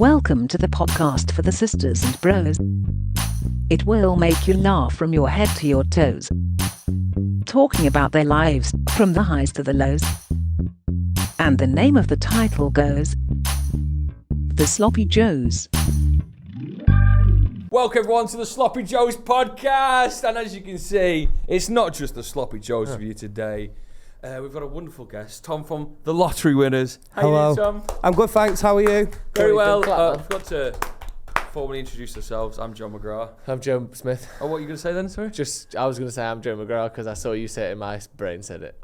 Welcome to the podcast for the sisters and bros. It will make you laugh from your head to your toes. Talking about their lives, from the highs to the lows. And the name of the title goes, The Sloppy Joes. Welcome everyone to the Sloppy Joes podcast, and as you can see, it's not just the Sloppy Joes for you today. We've got a wonderful guest, Tom from the Lottery Winners. How Hello. you doing, Tom? I'm good, thanks. How are you? Very well. I've got to formally introduce ourselves. I'm John McGrath. I'm Joe Smith. Oh, what are you going to say then, sorry? I was going to say I'm Joe McGrath because I saw you say it and my brain said it.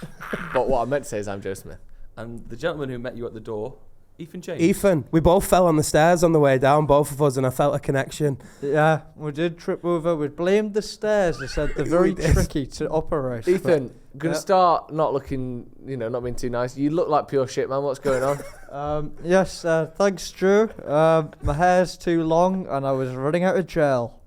But what I meant to say is I'm Joe Smith. And the gentleman who met you at the door, Ethan James. Ethan. We both fell on the stairs on the way down, both of us, and I felt a connection. Yeah, we did trip over. We blamed the stairs. They said they're very tricky to operate. Ethan, going to start not looking, not being too nice. You look like pure shit, man. What's going on? Yes, thanks, Drew. My hair's too long and I was running out of gel.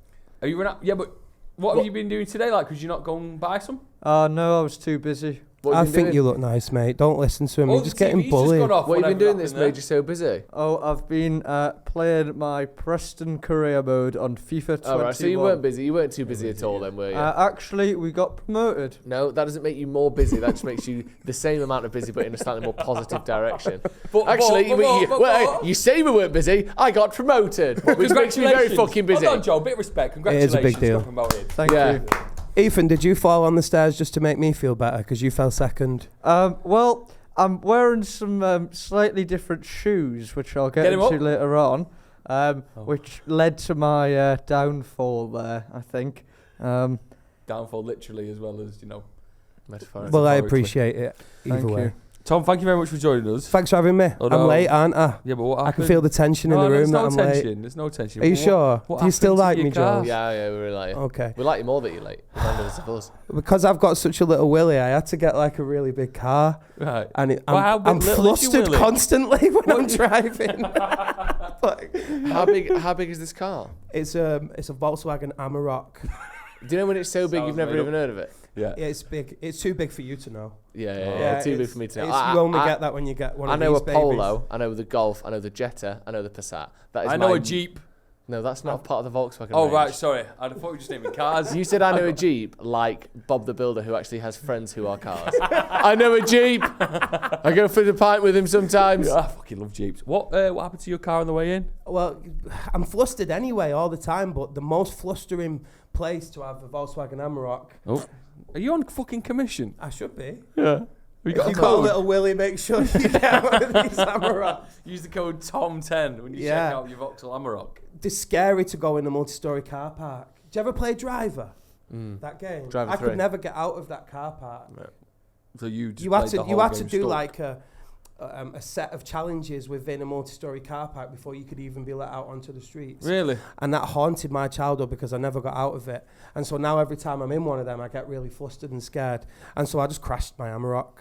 Are you running out? Yeah, but what have you been doing today? Like, could you not go and buy some? No, I was too busy. I think you look nice, mate. Don't listen to him. You're just getting bullied. What have you been doing this made you so busy? Oh, I've been playing my Preston career mode on FIFA 21. Oh, right, so you weren't busy. You weren't too busy at all then, were you? Actually, we got promoted. No, that doesn't make you more busy. That just makes you the same amount of busy, but in a slightly more positive direction. You say we weren't busy. I got promoted, which makes me very fucking busy. Hold on, Joe. Bit of respect. Congratulations. It is a big deal. Thank you. Ethan, did you fall on the stairs just to make me feel better because you fell second? Well, I'm wearing some slightly different shoes, which I'll get into later on, which led to my downfall there, I think. Downfall literally as well as, metaphorically. Well, I appreciate it either way. You. Tom, thank you very much for joining us. Thanks for having me. I'm late, aren't I? Yeah, but what happened? I can feel the tension in the room that I'm late. There's no tension. Are you sure? Do you still like me, Joe? Yeah, we really like you. Okay. We like you more that you're late. Because I've got such a little willy, I had to get like a really big car. Right. And I'm flustered constantly when I'm driving. How big is this car? It's a Volkswagen Amarok. Do you know when it's so big you've never even heard of it? Yeah, it's big. It's too big for you to know. Yeah, too big for me to know. You only get that when you get one of these babies. I know a Polo, I know the Golf, I know the Jetta, I know the Passat. I know a Jeep. No, that's not part of the Volkswagen Oh, range. right, sorry. I thought you were just naming cars. You said I know a Jeep, like Bob the Builder, who actually has friends who are cars. I know a Jeep. I go for the pint with him sometimes. I fucking love Jeeps. What happened to your car on the way in? Well, I'm flustered anyway all the time, but the most flustering place to have a Volkswagen Amarok. Oh. Are you on fucking commission? I should be. Yeah. If you've got a little willy, make sure you get one of these Amaroks. Use the code TOM10 when you check out your Vauxhall Amarok. It's scary to go in a multi-storey car park. Do you ever play Driver? That game? Driver I 3. could never get out of that car park. Right. So you just you had to do like a set of challenges within a multi-storey car park before you could even be let out onto the streets. Really? And that haunted my childhood because I never got out of it. And so now every time I'm in one of them, I get really flustered and scared. And so I just crashed my Amarok.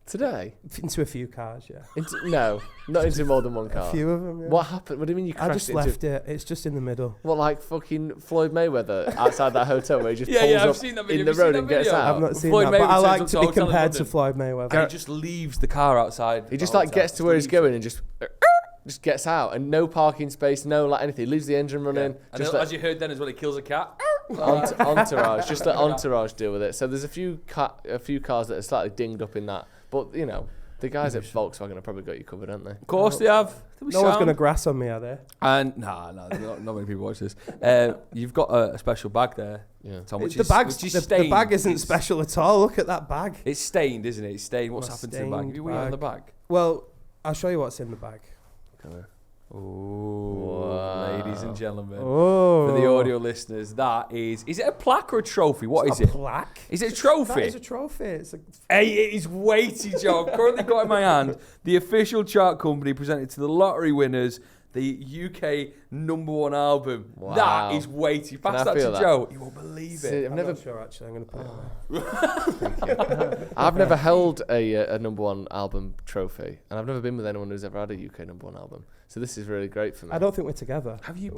Today? Into a few cars, yeah. No, not into more than one car. A few of them, yeah. What happened? What do you mean you crashed I just left it. It's just in the middle. What, like fucking Floyd Mayweather outside that hotel where he just pulls I've up seen that in the road and gets out? I've not seen Floyd that, but I Mayweather like turns to up be to hotel in compared to London. Floyd Mayweather. And he just leaves the car outside. He just like gets to where he's going and just gets out, and no parking space, no like anything. He leaves the engine running. Yeah. And just as you heard then as well, he kills a cat. Entourage, just let Entourage deal with it. So there's a few cars that are slightly dinged up in that, but the guys at Volkswagen have probably got you covered, haven't they? Of course they have. No one's going to grass on me, are they? And no, not many people watch this. You've got a special bag there, Tom, which is the bag isn't special at all. Look at that bag. It's stained, isn't it? It's stained. What's happened to the bag? Have you read on the bag? Well, I'll show you what's in the bag. Oh, ladies and gentlemen, for the audio listeners, that is it a plaque or a trophy? What is it? A plaque? Is it a trophy? That is a trophy. Hey, it is weighty, Joe. I've currently got in my hand the official chart company presented to the lottery winners the UK #1 album. Wow. That is weighty. Pass that to Joe. You won't believe it. I'm not sure, actually. I'm going to put it away. I've never held a #1 album trophy, and I've never been with anyone who's ever had a UK #1 album. So this is really great for me. I don't think we're together. Have you? No,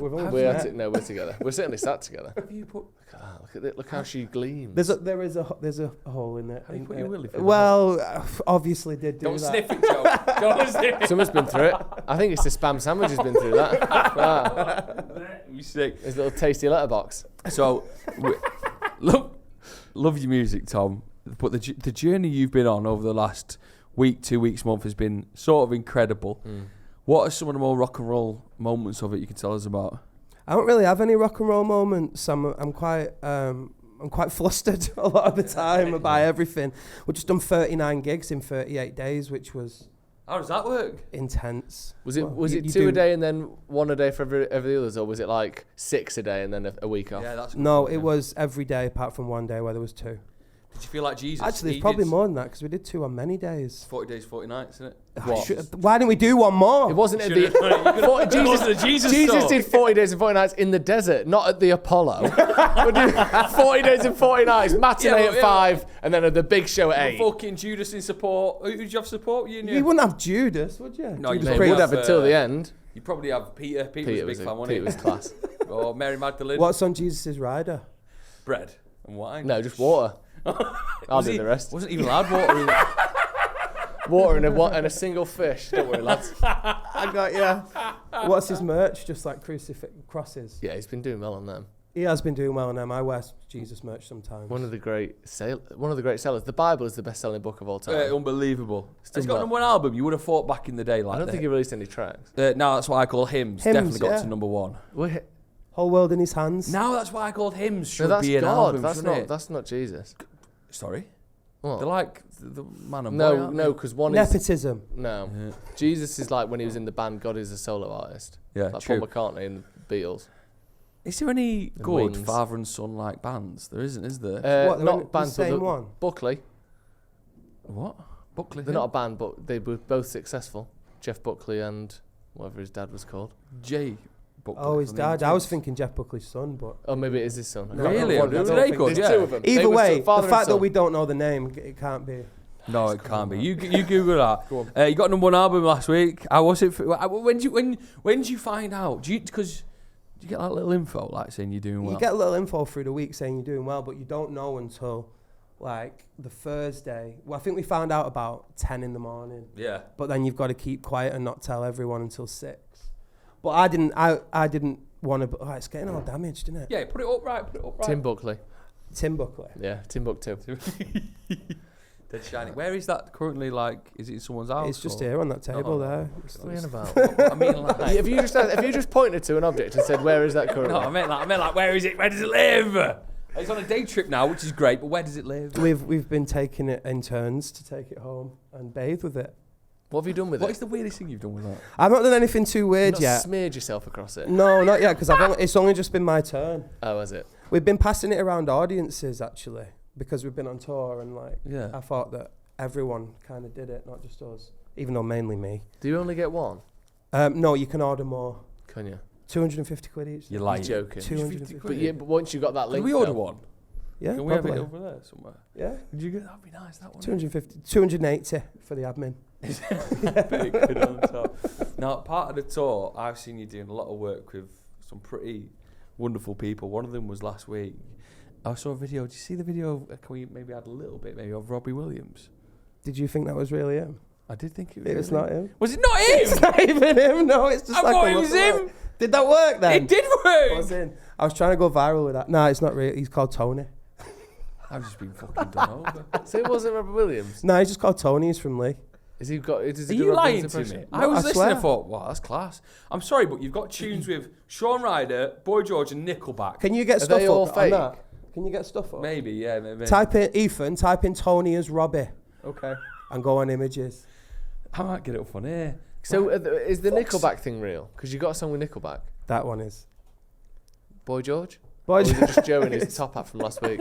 we're together. We're certainly sat together. Have you put? Look at that. Look at it. Look how she gleams. There's a hole in it. How do you put your willy? Well, obviously did do Don't that. sniff it, Joe. Someone's been through it. I think it's the spam sandwich has been through that. You sick. His little tasty letterbox. So, love your music, Tom. But the journey you've been on over the last week, 2 weeks, month has been sort of incredible. What are some of the more rock and roll moments of it you can tell us about? I don't really have any rock and roll moments. I'm quite flustered a lot of the time by everything. We've just done 39 gigs in 38 days, which was... How does that work? Intense. Was it two a day and then one a day for every others, or was it like 6 a day and then a week off? Yeah, that's no, it was every day apart from one day where there was 2. Did you feel like Jesus? Actually, it's probably more than that because we did 2 on many days. 40 days, 40 nights, isn't it? Why didn't we do one more? It wasn't at the... Jesus did 40 days and 40 nights in the desert, not at the Apollo. 40 days and 40 nights, matinee at 5, and then the big show at 8. Fucking Judas in support. Who did you have support? You wouldn't have Judas, would you? No, Judas you would have until the end. You'd probably have Peter. Peter was a big fan, wasn't he? Peter was class. Or Mary Magdalene. What's on Jesus' rider? Bread and wine. No, just water. I'll do the rest. Wasn't even allowed water in it. Water and a single fish. Don't worry, lads. I got you. What's his merch? Just like crosses. Yeah, he's been doing well on them. He has been doing well on them. I wear Jesus merch sometimes. One of the great sellers. The Bible is the best-selling book of all time. Unbelievable. It's got #1 album. You would have thought back in the day like I don't think he released any tracks. No, that's what I call hymns. Definitely got to #1. Whole world in his hands. Now that's why I called hymns. Should that's be an God. album. That's not Jesus. Sorry. What? They're like the man and boy. No, because one nepotism. is no. Yeah. Jesus is like when he was in the band. God is a solo artist. Yeah, like true. Paul McCartney and the Beatles. Is there any good Wings. father and son like bands? There isn't, is there? Not bands, but one. Buckley. What? Buckley? They're not a band, but they were both successful. Jeff Buckley and whatever his dad was called. Jay Buckley. Oh, his dad. I was thinking Jeff Buckley's son, but... Oh, maybe it is his son. Really? There's 2 of them. Either way, the fact that we don't know the name, it can't be. No, it can't be. You Google that. Go on. You got #1 album last week. How was it? When did you find out? Do you get that little info, like saying you're doing well? You get a little info through the week saying you're doing well, but you don't know until like the Thursday. Well, I think we found out about 10 in the morning. Yeah. But then you've got to keep quiet and not tell everyone until 6. But I didn't want to. Oh, it's getting all damaged, isn't it? Yeah, put it up right. Tim Buckley. Yeah, Timbuktu. Dead shiny. Where is that currently? Like, is it in someone's house? It's just here on that table there. What are you about? I mean, like, if you just pointed to an object and said, "Where is that currently?" No, I meant like, where is it? Where does it live? It's on a day trip now, which is great. But where does it live? We've been taking it in turns to take it home and bathe with it. What have you done with it? What is the weirdest thing you've done with that? I've not done anything too weird yet. Smeared yourself across it? No, not yet, because it's only just been my turn. Oh, has it? We've been passing it around audiences, actually, because we've been on tour, and I thought that everyone kind of did it, not just us, even though mainly me. Do you only get one? No, you can order more. Can you? 250 quid each. You're lying. You're joking. 250 quid. But once you got that link, can we order one? Yeah, can we have it over there somewhere? Yeah. Could you get that'd be nice, that one. 250, 280 for the admin. Very good on top. Now, part of the tour, I've seen you doing a lot of work with some pretty wonderful people. One of them was last week. I saw a video. Did you see the video? Can we maybe add a little bit maybe of Robbie Williams? Did you think that was really him? I did think it was. It was not him. Was it not him? It's not even him. No, it's just I thought it was him. Did that work then? It did work. I was trying to go viral with that. No, it's not real. He's called Tony. I've just been fucking done over. So it wasn't Robbie Williams? No, he's just called Tony. He's from Lee. Is he got? Are you lying to me? No, I was I listening. swear. I thought, wow, that's class. I'm sorry, but you've got tunes with Shawn Ryder, Boy George, and Nickelback. Can you get Are stuff they up all on fake? that? Can you get stuff up? Maybe, yeah. Maybe. Type in Tony as Robbie. Okay. And go on images. I might get it up on here. So is the Nickelback thing real? Because you got a song with Nickelback. That one is. Boy George? Boy Or was George. it just Joe in his top hat from last week?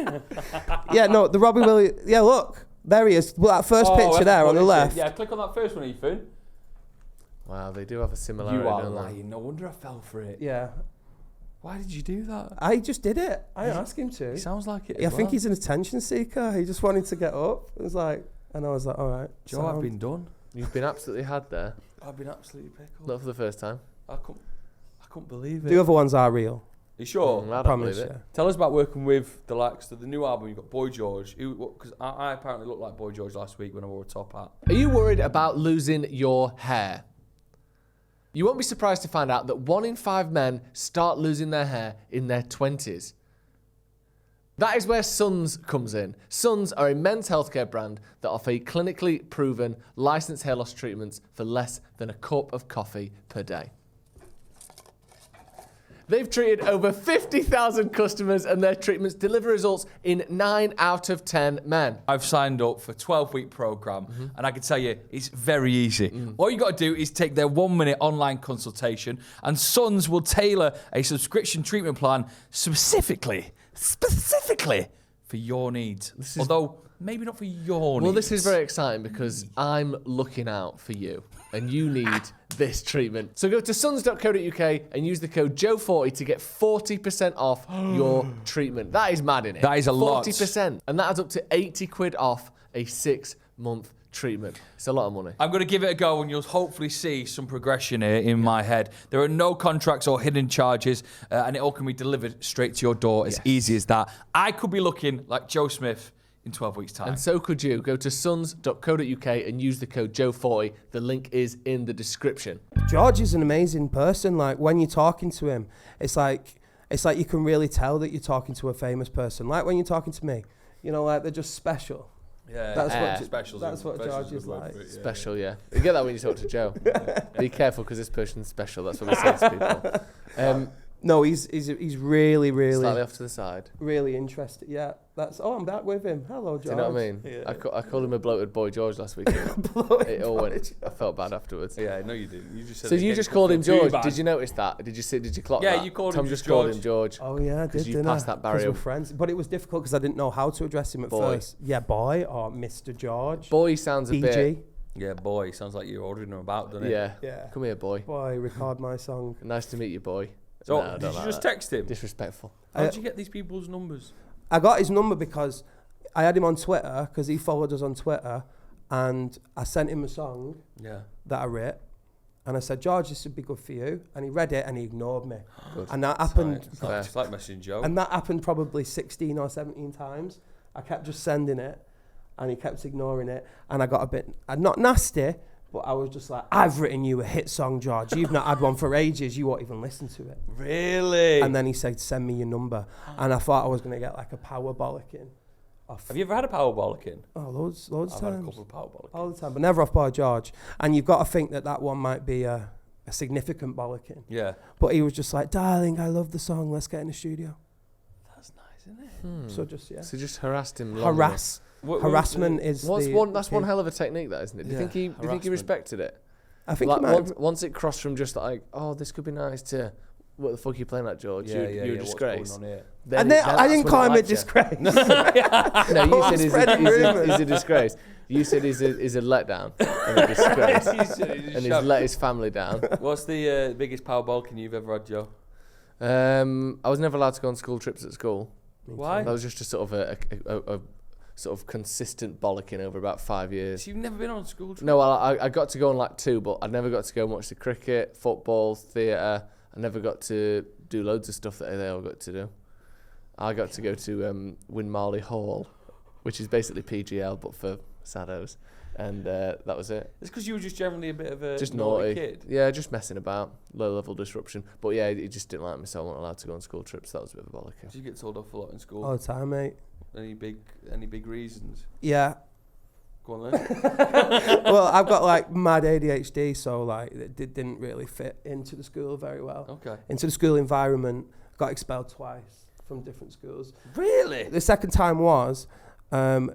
Yeah, no, the Robbie Williams. Yeah, look. There he is. Well, that first picture there on the left. Yeah, click on that first one, Ethan. Wow, they do have a similarity. You are don't they? lying. No wonder I fell for it. Yeah. Why did you do that? I just did it. I asked him to. He sounds like it. I think he's an attention seeker. He just wanted to get up. It was like, and I was like, all right. Joe, I've been done. You've been absolutely had there. I've been absolutely pickled. Not for the first time. I couldn't believe it. The other ones are real. You sure? I don't Promise, believe it. yeah. Tell us about working with the likes of the new album. You've got Boy George. Because I apparently looked like Boy George last week when I wore a top hat. Are you worried about losing your hair? You won't be surprised to find out that 1 in 5 men start losing their hair in their 20s. That is where Suns comes in. Suns are a men's healthcare brand that offer clinically proven licensed hair loss treatments for less than a cup of coffee per day. They've treated over 50,000 customers and their treatments deliver results in 9 out of 10 men. I've signed up for a 12-week program, and I can tell you, it's very easy. All you got to do is take their 1-minute online consultation, and Suns will tailor a subscription treatment plan specifically for your needs. Although, maybe not for your needs. Well, this is very exciting because I'm looking out for you and you need this treatment. So go to suns.co.uk and use the code Joe40 to get 40% off your treatment. That is mad, innit? That is a lot. 40%. And that adds up to 80 quid off a 6-month treatment. It's a lot of money. I'm going to give it a go and you'll hopefully see some progression here in my head. There are no contracts or hidden charges and it all can be delivered straight to your door as easy as that. I could be looking like Joe Smith in 12 weeks' time. And so could you. Go to suns.co.uk and use the code Joe40. The link is in the description. George is an amazing person. Like when you're talking to him, it's like you can really tell that you're talking to a famous person. Like when you're talking to me, you know, like they're just special. Yeah, That's what George is like. Special, yeah. You get that when you talk to Joe. Be careful because this person's special. That's what we say to people. No, he's really Slightly off to the side. really interested. Yeah, I'm back with him. Hello, George. Do you know what I mean? Yeah. I called him a bloated Boy George last week. It all went. I felt bad afterwards. Yeah, no, you didn't. You just said So it you again. just called him Too George. bad. Did you notice that? Did you clock that? Yeah, you called him Tom just just called George. him George. Oh yeah, I did. you Didn't passed I? that barrier. We're friends, but it was difficult because I didn't know how to address him at Boy. first. Yeah, boy or Mr. George. Boy sounds a BG. bit. Yeah, boy, sounds like you're ordering him about, doesn't it? Yeah. Yeah. Come here, boy. Boy, record my song. Nice to meet you, boy. So, No, I did don't you like just that. text him? Disrespectful. How did you get these people's numbers? I got his number because I had him on Twitter because he followed us on Twitter, and I sent him a song Yeah. that I wrote, and I said, George, this would be good for you, and he read it and he ignored me, Good. and that happened. It's like messaging Joe. And that happened probably 16 or 17 times. I kept just sending it, and he kept ignoring it, and I got a bit not nasty. But I was just like, I've written you a hit song, George. You've not had one for ages. You won't even listen to it. Really? And then he said, send me your number. And I thought I was going to get like a power bollocking. Have you ever had a power bollocking? Oh, loads I've of had a times. couple of power bollocking. All the time. But never off Boy George. And you've got to think that one might be a significant bollocking. Yeah. But he was just like, darling, I love the song. Let's get in the studio. That's nice, isn't it? So just, yeah. So just harassed him. long enough. Harassment is That's one hell of a technique, that, isn't it? Do you Yeah, think he respected it? I think Like he might once it crossed from just like, oh, this could be nice to, what the fuck are you playing at, George? You're a disgrace. What's going on here? And then I didn't call him a disgrace. No, you said spreading rumours. he's a disgrace. You said he's a letdown and a disgrace. And he's let his family down. What's the biggest power bollocking you've ever had, Joe? I was never allowed to go on school trips at school. Why? That was just a sort of a sort of consistent bollocking over about 5 years. So you've never been on school trip? No, I got to go on like 2, but I never got to go and watch the cricket, football, theatre. I never got to do loads of stuff that they all got to do. I got to go to Winmarley Hall, which is basically PGL but for saddos, and that was it. It's because you were just generally a bit of a Just naughty naughty kid. Yeah, just messing about, low-level disruption. But yeah, he just didn't like me, so I wasn't allowed to go on school trips. That was a bit of a bollocking. Did you get told off a lot in school? All the time, mate. Any big reasons? Yeah. Go on then. Well, I've got like mad ADHD, so like it didn't really fit into the school very well. Okay. Into the school environment, got expelled twice from different schools. Really? The second time was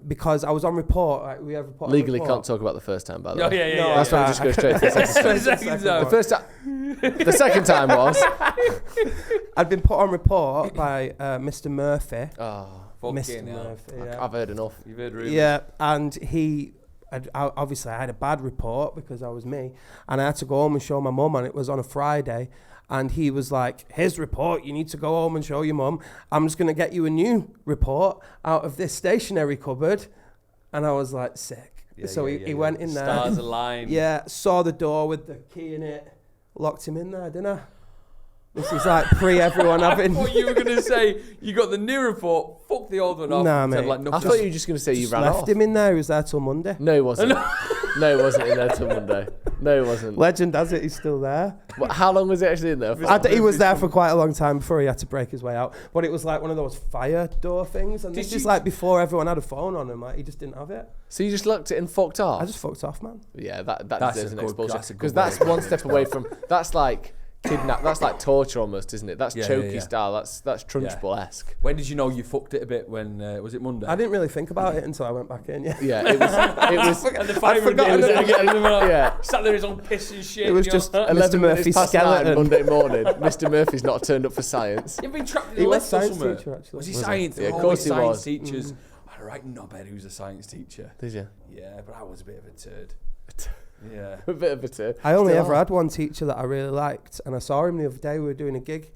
because I was on report. Like, we have report. Legally report. can't talk about the first time, by the Oh, way. yeah, yeah, No, yeah. That's why we just go straight to the second time. Second time. The first time, the second time was. I'd been put on report by Mr. Murphy. Oh, Mr. Fucking hell. Murphy. Yeah. I've heard enough. You've heard rumours. Yeah, and obviously I had a bad report because I was me, and I had to go home and show my mum, and it was on a Friday, and he was like, "His report, you need to go home and show your mum. I'm just gonna get you a new report out of this stationery cupboard," and I was like, sick. Yeah, So yeah, he yeah. went in there. Stars aligned. Yeah, saw the door with the key in it, locked him in there, didn't I? This is like pre-everyone having... I thought you were going to say you got the new report, fuck the old one off. Nah, and said, mate. like, I thought you were just going to say you ran left off. him in there. He was there till Monday. No, he wasn't. No, he wasn't in there till Monday. No, he wasn't. Legend has it, he's still there. How long was he actually in there for? He was there for quite a long time before he had to break his way out. But it was like one of those fire door things. And this is like before everyone had a phone on him. Like, he just didn't have it. So you just looked it and fucked off? I just fucked off, man. Yeah, that That's deserves a an good- expulsion. that's a good Because way that's of one step away from... That's like... Kidnap. That's like torture almost, isn't it? That's Yeah, chokey yeah. style. That's Trunchbull-esque. When did you know you fucked it a bit? When was it Monday? I didn't really think about it until I went back in, yeah. Yeah, it was And the fireman forgotten did it it. again. yeah. Sat there his own piss and shit. It was and you're just like, 11 Murphy's minutes past 9 skeleton. Monday morning. Mr. Murphy's not turned up for science. You've been trapped in He a was lift or science something. teacher, actually. Was he Was he? science? Yeah, of Always course he science was. teachers. I had a right knobhead who was a science teacher. Did you? Yeah, but I was a bit of a turd. Yeah. A bit of a turn. I only Still ever are. had one teacher that I really liked, and I saw him the other day. We were doing a gig,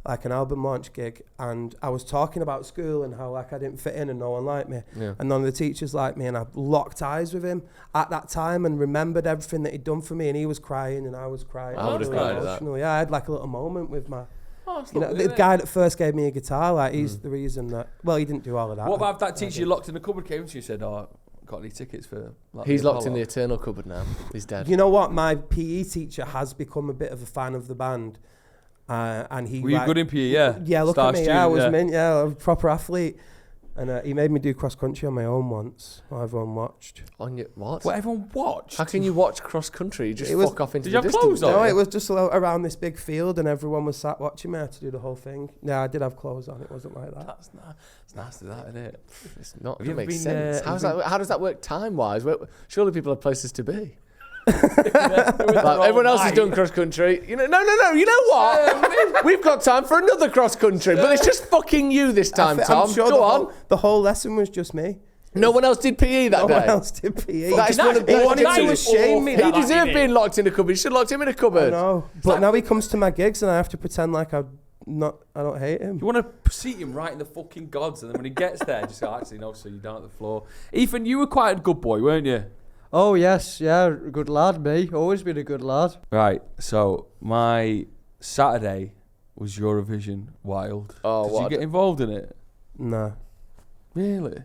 like an album launch gig, and I was talking about school and how like I didn't fit in and no one liked me, Yeah. and none of the teachers liked me, and I locked eyes with him at that time and remembered everything that he'd done for me, and he was crying and I was crying. I would've Really cried at that. emotional. Yeah, I had like a little moment with my, Oh, that's you know, lovely, the isn't it? guy that first gave me a guitar. Like he's the reason that. Well, he didn't do all of that. What about if that I teacher did. you locked in the cupboard came to you and said, "Oh, got any tickets for?" Like, He's the locked in Apollo?" the eternal cupboard now. He's dead. You know what? My PE teacher has become a bit of a fan of the band, and he. Were you like, good in PE? Yeah. Yeah, look Star at me. student, Yeah, I was mint. Yeah, I was a proper athlete, and he made me do cross country on my own once. While everyone watched. On your what? What everyone watched. How can you watch cross country? You just It was- fuck off into Did the you have distance. clothes on? No, yeah. it was just around this big field, and everyone was sat watching me. I had to do the whole thing. Yeah, I did have clothes on. It wasn't like that. That's it's nasty, that isn't it? It's not. Have you It ever makes been, sense. How does that work time wise? Surely people have places to be. Like, everyone else has done cross country. You know, no. You know what? We've got time for another cross country, but it's just fucking you this time, Tom. I'm sure Go on. The whole lesson was just me. No one else did PE that No day. one else did PE. That is one of He the- wanted that to is shame me. He that- deserved being locked in a cupboard. You should have locked him in a I cupboard. know, but now he comes to my gigs, and I have to pretend like I don't hate him. You want to seat him right in the fucking gods, and then when he gets there, just go, actually, no, so you're down at the floor. Ethan, you were quite a good boy, weren't you? Oh, yes, yeah, good lad, me. Always been a good lad. Right, so my Saturday was Eurovision Wild. Oh, Did what you a- get involved in it? No, Really?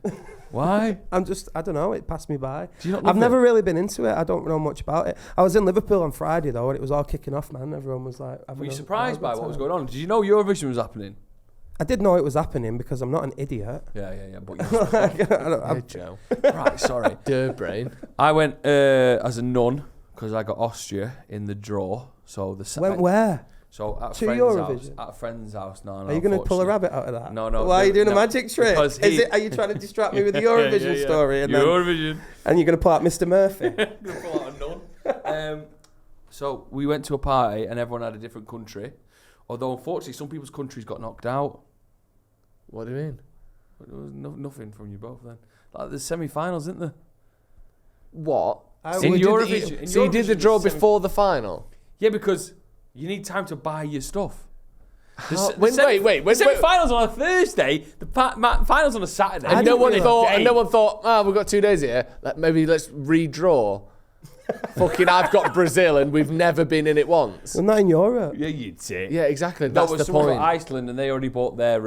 Why? I don't know. It passed me by. Do you not I've love it? never really been into it. I don't know much about it. I was in Liverpool on Friday though, and it was all kicking off, man. Everyone was like, Were you surprised by what was going on? Did you know Eurovision was happening? I did know it was happening because I'm not an idiot. Yeah. But Hey, Joe. right, sorry. Duh, brain. I went as a nun because I got Austria in the draw. So the Went where? So at a To friend's Eurovision? house. At a friend's house. No. Are you going to pull a rabbit out of that? No, no. Why are you doing no, a magic trick? because Is it? Are you trying to distract me with the Yeah, Eurovision yeah. story? And then, Eurovision. and you're going to pull out Mr. Murphy? Gonna pull out a nun. So we went to a party and everyone had a different country. Although unfortunately some people's countries got knocked out. What do you mean? There was nothing from you both then. Like the semi-finals, isn't there? What? In Eurovision. So you did the Eurovision, draw the before the final? Yeah, because you need time to buy your stuff. Wait. The semi-finals on a Thursday. The finals on a Saturday. And no one realise. thought, we've got 2 days here. Maybe let's redraw. Fucking, I've got Brazil and we've never been in it once. Well, not in Europe. Yeah, you'd say. Yeah, exactly. No, That's but the someone point. from Iceland and they already bought their.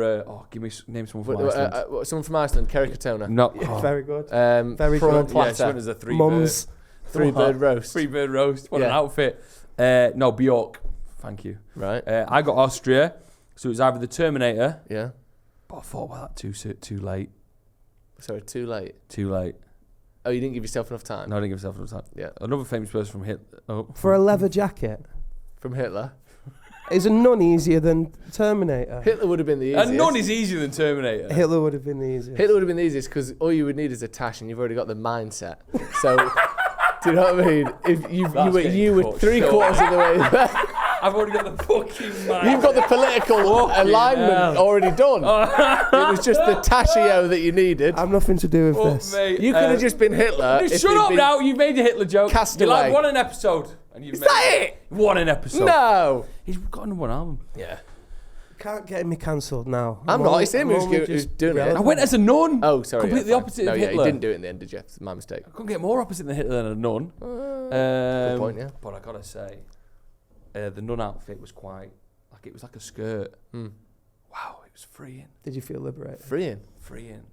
Name someone from Iceland. Someone from Iceland, Kerry Katona. No. Yeah, very good. Very good. good. Yeah, she went as a Mums. Three-bird roast. Three-bird roast. What an Yeah. outfit. No, Bjork. Thank you. Right. I got Austria, so it was either the Terminator. Yeah. But I thought, well, that too late. Sorry, too late. Too late. Oh, you didn't give yourself enough time? No, I didn't give myself enough time. Yeah. Another famous person from Hitler. Oh. For a leather jacket. From Hitler? Is a nun easier than Terminator? Hitler would have been the easiest. And none is easier than Terminator. Hitler would have been the easiest. Hitler would have been the easiest because all you would need is a tash and you've already got the mindset. So, do you know what I mean? If you were cut 3/4 of the way there. I've already got the fucking mind. You've got the political alignment already done. It was just the tashio that you needed. I've nothing to do with this. Mate, You could have just been Hitler. if shut you'd up been- now. You made a Hitler joke. Castaway. You're like one an episode. And you've Is that it? One an episode. No. He's got another one album. Yeah. Can't get me cancelled now. I'm not. It's him who's only who's doing it. relevant. I went as a nun. Oh, sorry. Completely yeah, fine. opposite no, of yeah, Hitler. he didn't do it in the end, did you? It's my mistake. I couldn't get more opposite than Hitler than a nun. Good point, yeah. But I gotta say, the nun outfit was quite Like it was like a skirt. Wow, it was freeing. Did you feel liberated? Freeing.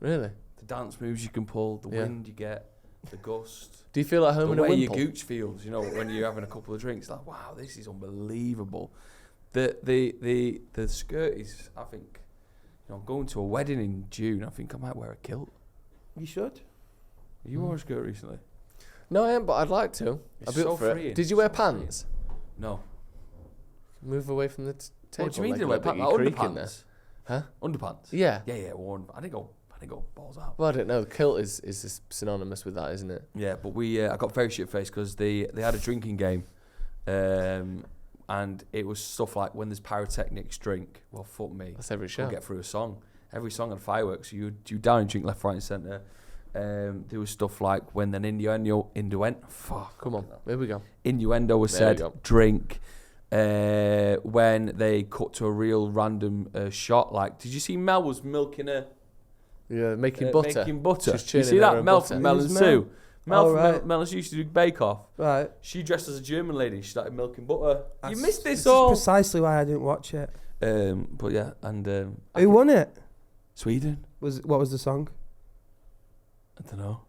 Really? The dance moves you can pull, the wind you get, the gust. Do you feel at home in the a way your wimple? gooch feels, you know, when you're having a couple of drinks, like, wow, this is unbelievable. The skirt is, I think, you know, I'm going to a wedding in June. I think I might wear a kilt. You should. You wore a skirt recently? No, I am, but I'd like to. It's I'd be so up for freeing. it. Did you wear pants? No. Move away from the table. What do you mean like did I a wear little pants? bit, you creak in there. Underpants? Huh? Underpants? Yeah. Yeah, worn. I didn't go balls out. Well, I don't know. Kilt is synonymous with that, isn't it? Yeah, but I got very shit-faced because they had a drinking game, and it was stuff like when there's pyrotechnics, drink. Well, fuck me. That's every show. We'll get through a song. Every song had fireworks. You down and drink left, right, and centre. There was stuff like when an innuendo. Fuck. Come on, here we go. Innuendo was There we said. go. Drink. When they cut to a real random shot, like, did you see Mel was milking a? Yeah, making butter. Making butter. Just You churning see her that? own Mel butter. from Mel and Who's Sue. Mel Oh, from right. Mel and Sue used to do Bake Off. Right. She dressed as a German lady. She started milking butter. You That's- missed this is all. precisely why I didn't watch it. But yeah, and Who won it? Sweden. What was the song? I don't know.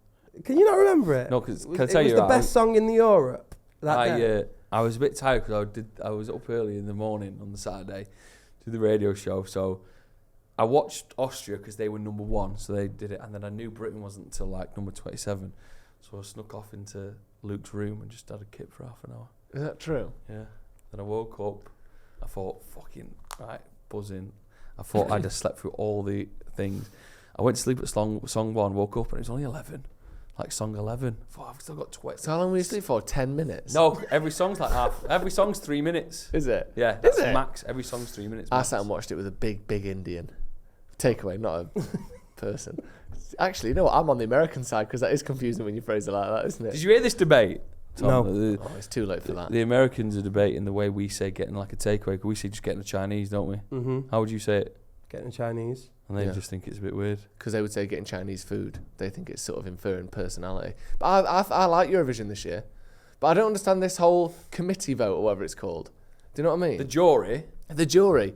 Can you not remember it? No, because It was, can I tell it was you, the best song in Europe that day. I was a bit tired because I was up early in the morning on the Saturday to the radio show. So I watched Austria because they were number 1, so they did it, and then I knew Britain wasn't until like number 27, so I snuck off into Luke's room and just had a kip for half an hour. Is that true? Yeah. Then I woke up. I thought, fucking right, buzzing. I thought I'd just slept through all the things. I went to sleep at song 1, woke up, and it was only 11. Like song 11. I've still got 20. So how long were you asleep for? 10 minutes? No, every song's like half. Every song's 3 minutes. Is it? Yeah, that's it? max. Every song's 3 minutes. I Max. sat and watched it with a big Indian. Takeaway, not a person. Actually, you know what? I'm on the American side because that is confusing when you phrase it like that, isn't it? Did you hear this debate? Tom? No. Oh, it's too late for that. The Americans are debating the way we say getting like a takeaway. 'Cause we say just getting a Chinese, don't we? Mm-hmm. How would you say it? Getting Chinese. And they Yeah. just think it's a bit weird. Because they would say getting Chinese food. They think it's sort of inferring personality. But I like Eurovision this year. But I don't understand this whole committee vote or whatever it's called. Do you know what I mean? The jury. The jury.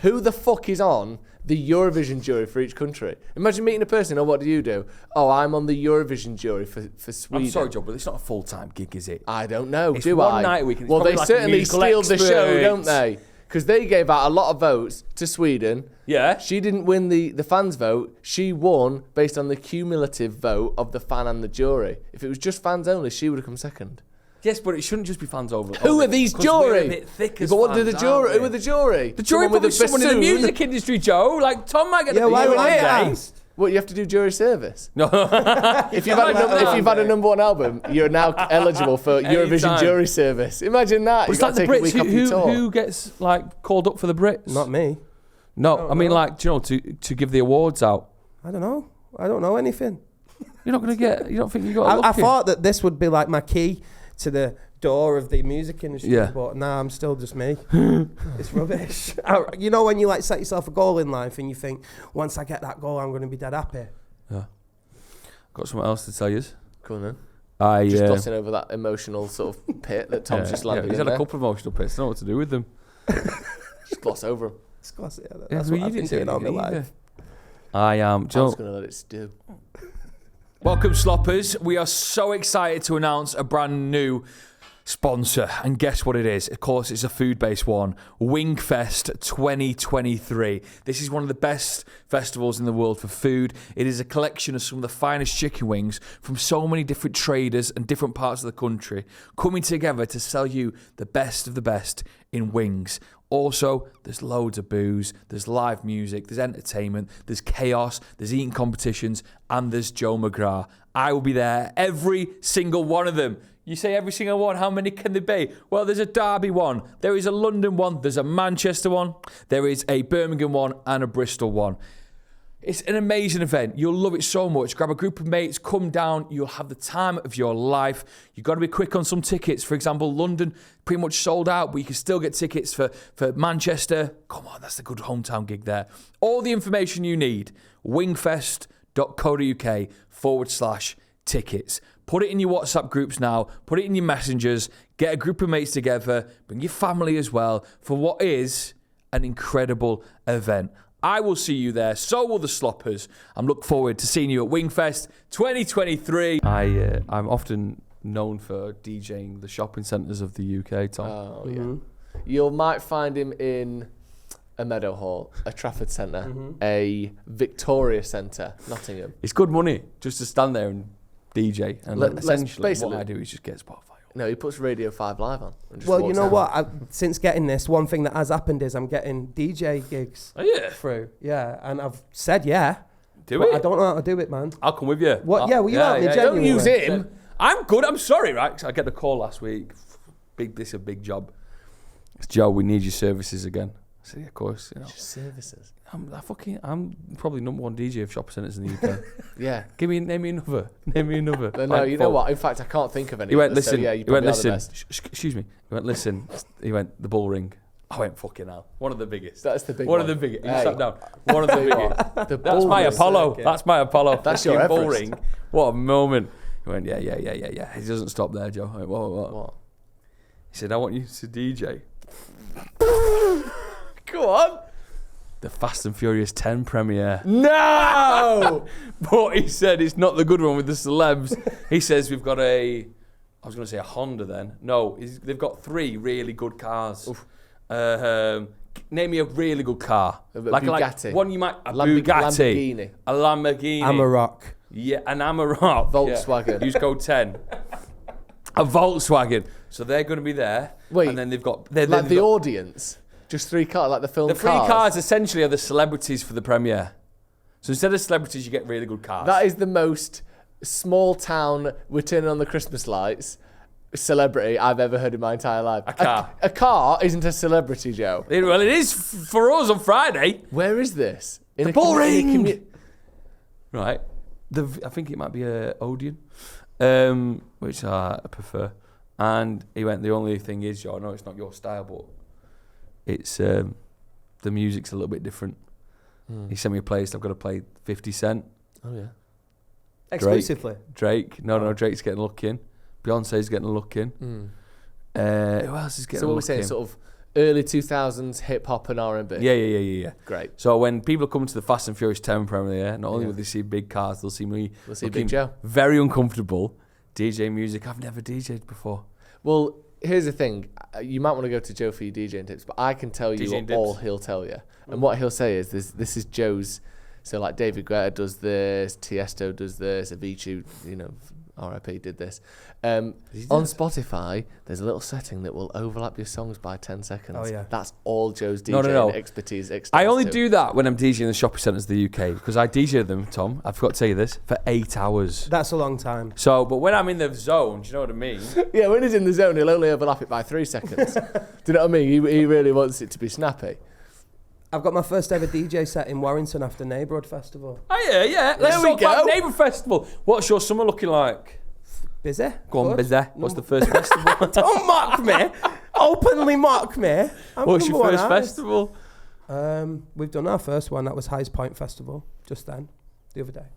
Who the fuck is on the Eurovision jury for each country? Imagine meeting a person, what do you do? Oh, I'm on the Eurovision jury for Sweden. I'm sorry, Joe, but it's not a full-time gig, is it? I don't know, It's do one I? night a week and it's Well, probably they like a certainly musical steal the show, expert. don't they? Because they gave out a lot of votes to Sweden. Yeah. She didn't win the fans' vote. She won based on the cumulative vote of the fan and the jury. If it was just fans only, she would have come second. Yes, but it shouldn't just be fans over. Who are these 'cause we're a jury? bit thick Yeah, as but what did the fans, jury? aren't Who we? are the jury? The jury probably someone in the music industry, Joe. Like Tom might get Yeah, the why beat would one I day. ask? What, you have to do jury service? No. If you've had a number 1 album, you're now eligible for Eurovision Anytime. jury service. Imagine that. But it's You've like got the to take a Brits. week off your tour. Who gets like called up for the Brits? Not me. No, I mean like, do you know, to give the awards out. I don't know. I don't know anything. You're not going to get. You don't think you got? I thought that this would be like my key to the door of the music industry, Yeah. but nah, I'm still just me. It's rubbish. You know when you like set yourself a goal in life and you think, once I get that goal, I'm going to be dead happy. Yeah. Got something else to tell you. Come on then. I Just glossing over that emotional sort of pit that Tom's just landed he's in had a there. couple of emotional pits. I don't know what to do with them. Just gloss over them. It's classic. Yeah, That's but what I've been doing all my life. I am. I'm Joe. just going to let it stew. Welcome, Sloppers. We are so excited to announce a brand new sponsor. And guess what it is? Of course, it's a food-based one. Wingfest 2023. This is one of the best festivals in the world for food. It is a collection of some of the finest chicken wings from so many different traders and different parts of the country coming together to sell you the best of the best in wings. Also, there's loads of booze, there's live music, there's entertainment, there's chaos, there's eating competitions, and there's Joe McGrath. I will be there, every single one of them. You say every single one, how many can there be? Well, there's a Derby one, there is a London one, there's a Manchester one, there is a Birmingham one, and a Bristol one. It's an amazing event. You'll love it so much. Grab a group of mates, come down. You'll have the time of your life. You've got to be quick on some tickets. For example, London, pretty much sold out, but you can still get tickets for Manchester. Come on, that's the good hometown gig there. All the information you need, wingfest.co.uk/tickets. Put it in your WhatsApp groups now. Put it in your messengers. Get a group of mates together. Bring your family as well for what is an incredible event. I will see you there. So will the Sloppers. I'm looking forward to seeing you at Wingfest 2023. I'm often known for DJing the shopping centres of the UK, Tom. Oh, yeah. You might find him in a Meadowhall, a Trafford Centre, a Victoria Centre, Nottingham. It's good money just to stand there and DJ. And essentially what I do is just get Spotify. No, he puts Radio 5 Live on. And just Well, you walks know out. what? Since getting this, one thing that has happened is I'm getting DJ gigs through. Yeah, and I've said Do but it. I don't know how to do it, man. I'll come with you. What? Yeah, will you help me? Don't Genuinely? use him. I'm good. I'm sorry, right? 'Cause I get the call last week. This is a big job. It's Joe, we need your services again. I said, yeah, of course. You know. Services. I'm probably #1 DJ of shopping centres in the UK. Yeah. Name me another. No, you know what? In fact, I can't think of any. He went, others, listen. So yeah, you He went, probably are the listen. best. Excuse me. He went, listen. He went, the bull ring. I went, fucking hell. One of the biggest. That's the big one. one. Of the biggest. He Hey. sat down. One of the biggest. The That's bull my ring. Apollo. circuit. That's my Apollo. That's your bull Everest. ring. What a moment. He went, yeah. He doesn't stop there, Joe. I went, what? He said, I want you to DJ. Go on. The Fast and Furious 10 premiere. No! But he said it's not the good one with the celebs. He says we've got I was going to say a Honda then. No, they've got 3 really good cars. Name me a really good car. Like Bugatti. One you might... A Lamborghini. Bugatti. A Lamborghini. Amarok. Yeah, an Amarok. Volkswagen. Yeah. Use code 10. A Volkswagen. So they're going to be there. Wait. And then they've got... Like the audience? Just 3 cars, like the film The Cars? 3 cars essentially are the celebrities for the premiere. So instead of celebrities, you get really good cars. That is the most small town, we're turning on the Christmas lights celebrity I've ever heard in my entire life. A car. A car isn't a celebrity, Joe. Well, it is for us on Friday. Where is this? In The bull ring. Right. I think it might be Odeon, which I prefer. And he went, the only thing is, Joe, I know it's not your style, but it's the music's a little bit different. He sent me a playlist. I've got to play 50 Cent. Oh, yeah. Exclusively. Drake. No, Drake's getting a look in. Beyonce's getting a look in. Who else is getting a look in? So what we're saying, sort of early 2000s hip-hop and R&B? Yeah. Great. So when people come to the Fast and Furious 10 premiere, not only will they see big cars, they'll see me Big Joe. very uncomfortable DJ music. I've never DJ'd before. Well, here's the thing. You might want to go to Joe for your DJing tips, but I can tell you DJing all tips. he'll tell you. And what he'll say is, this is Joe's. So like David Guetta does this, Tiesto does this, Avicii, RIP did this. On Spotify, there's a little setting that will overlap your songs by 10 seconds. Oh, yeah. That's all Joe's DJing No. expertise extends I only to. do that when I'm DJing in the shopping centres of the UK because I DJ them, Tom. I forgot to tell you this, for 8 hours. That's a long time. So, but when I'm in the zone, do you know what I mean? Yeah, when he's in the zone, he'll only overlap it by 3 seconds. Do you know what I mean? He really wants it to be snappy. I've got my first ever DJ set in Warrington after Neighbourhood Festival. Oh, yeah. Let's There we talk about go. Neighbour Festival. What's your summer looking like? Busy? Go on, Good. busy. What's the first festival? Don't mock me. Openly mock me. What's your first festival? We've done our first one. That was Highs Point Festival just then, the other day.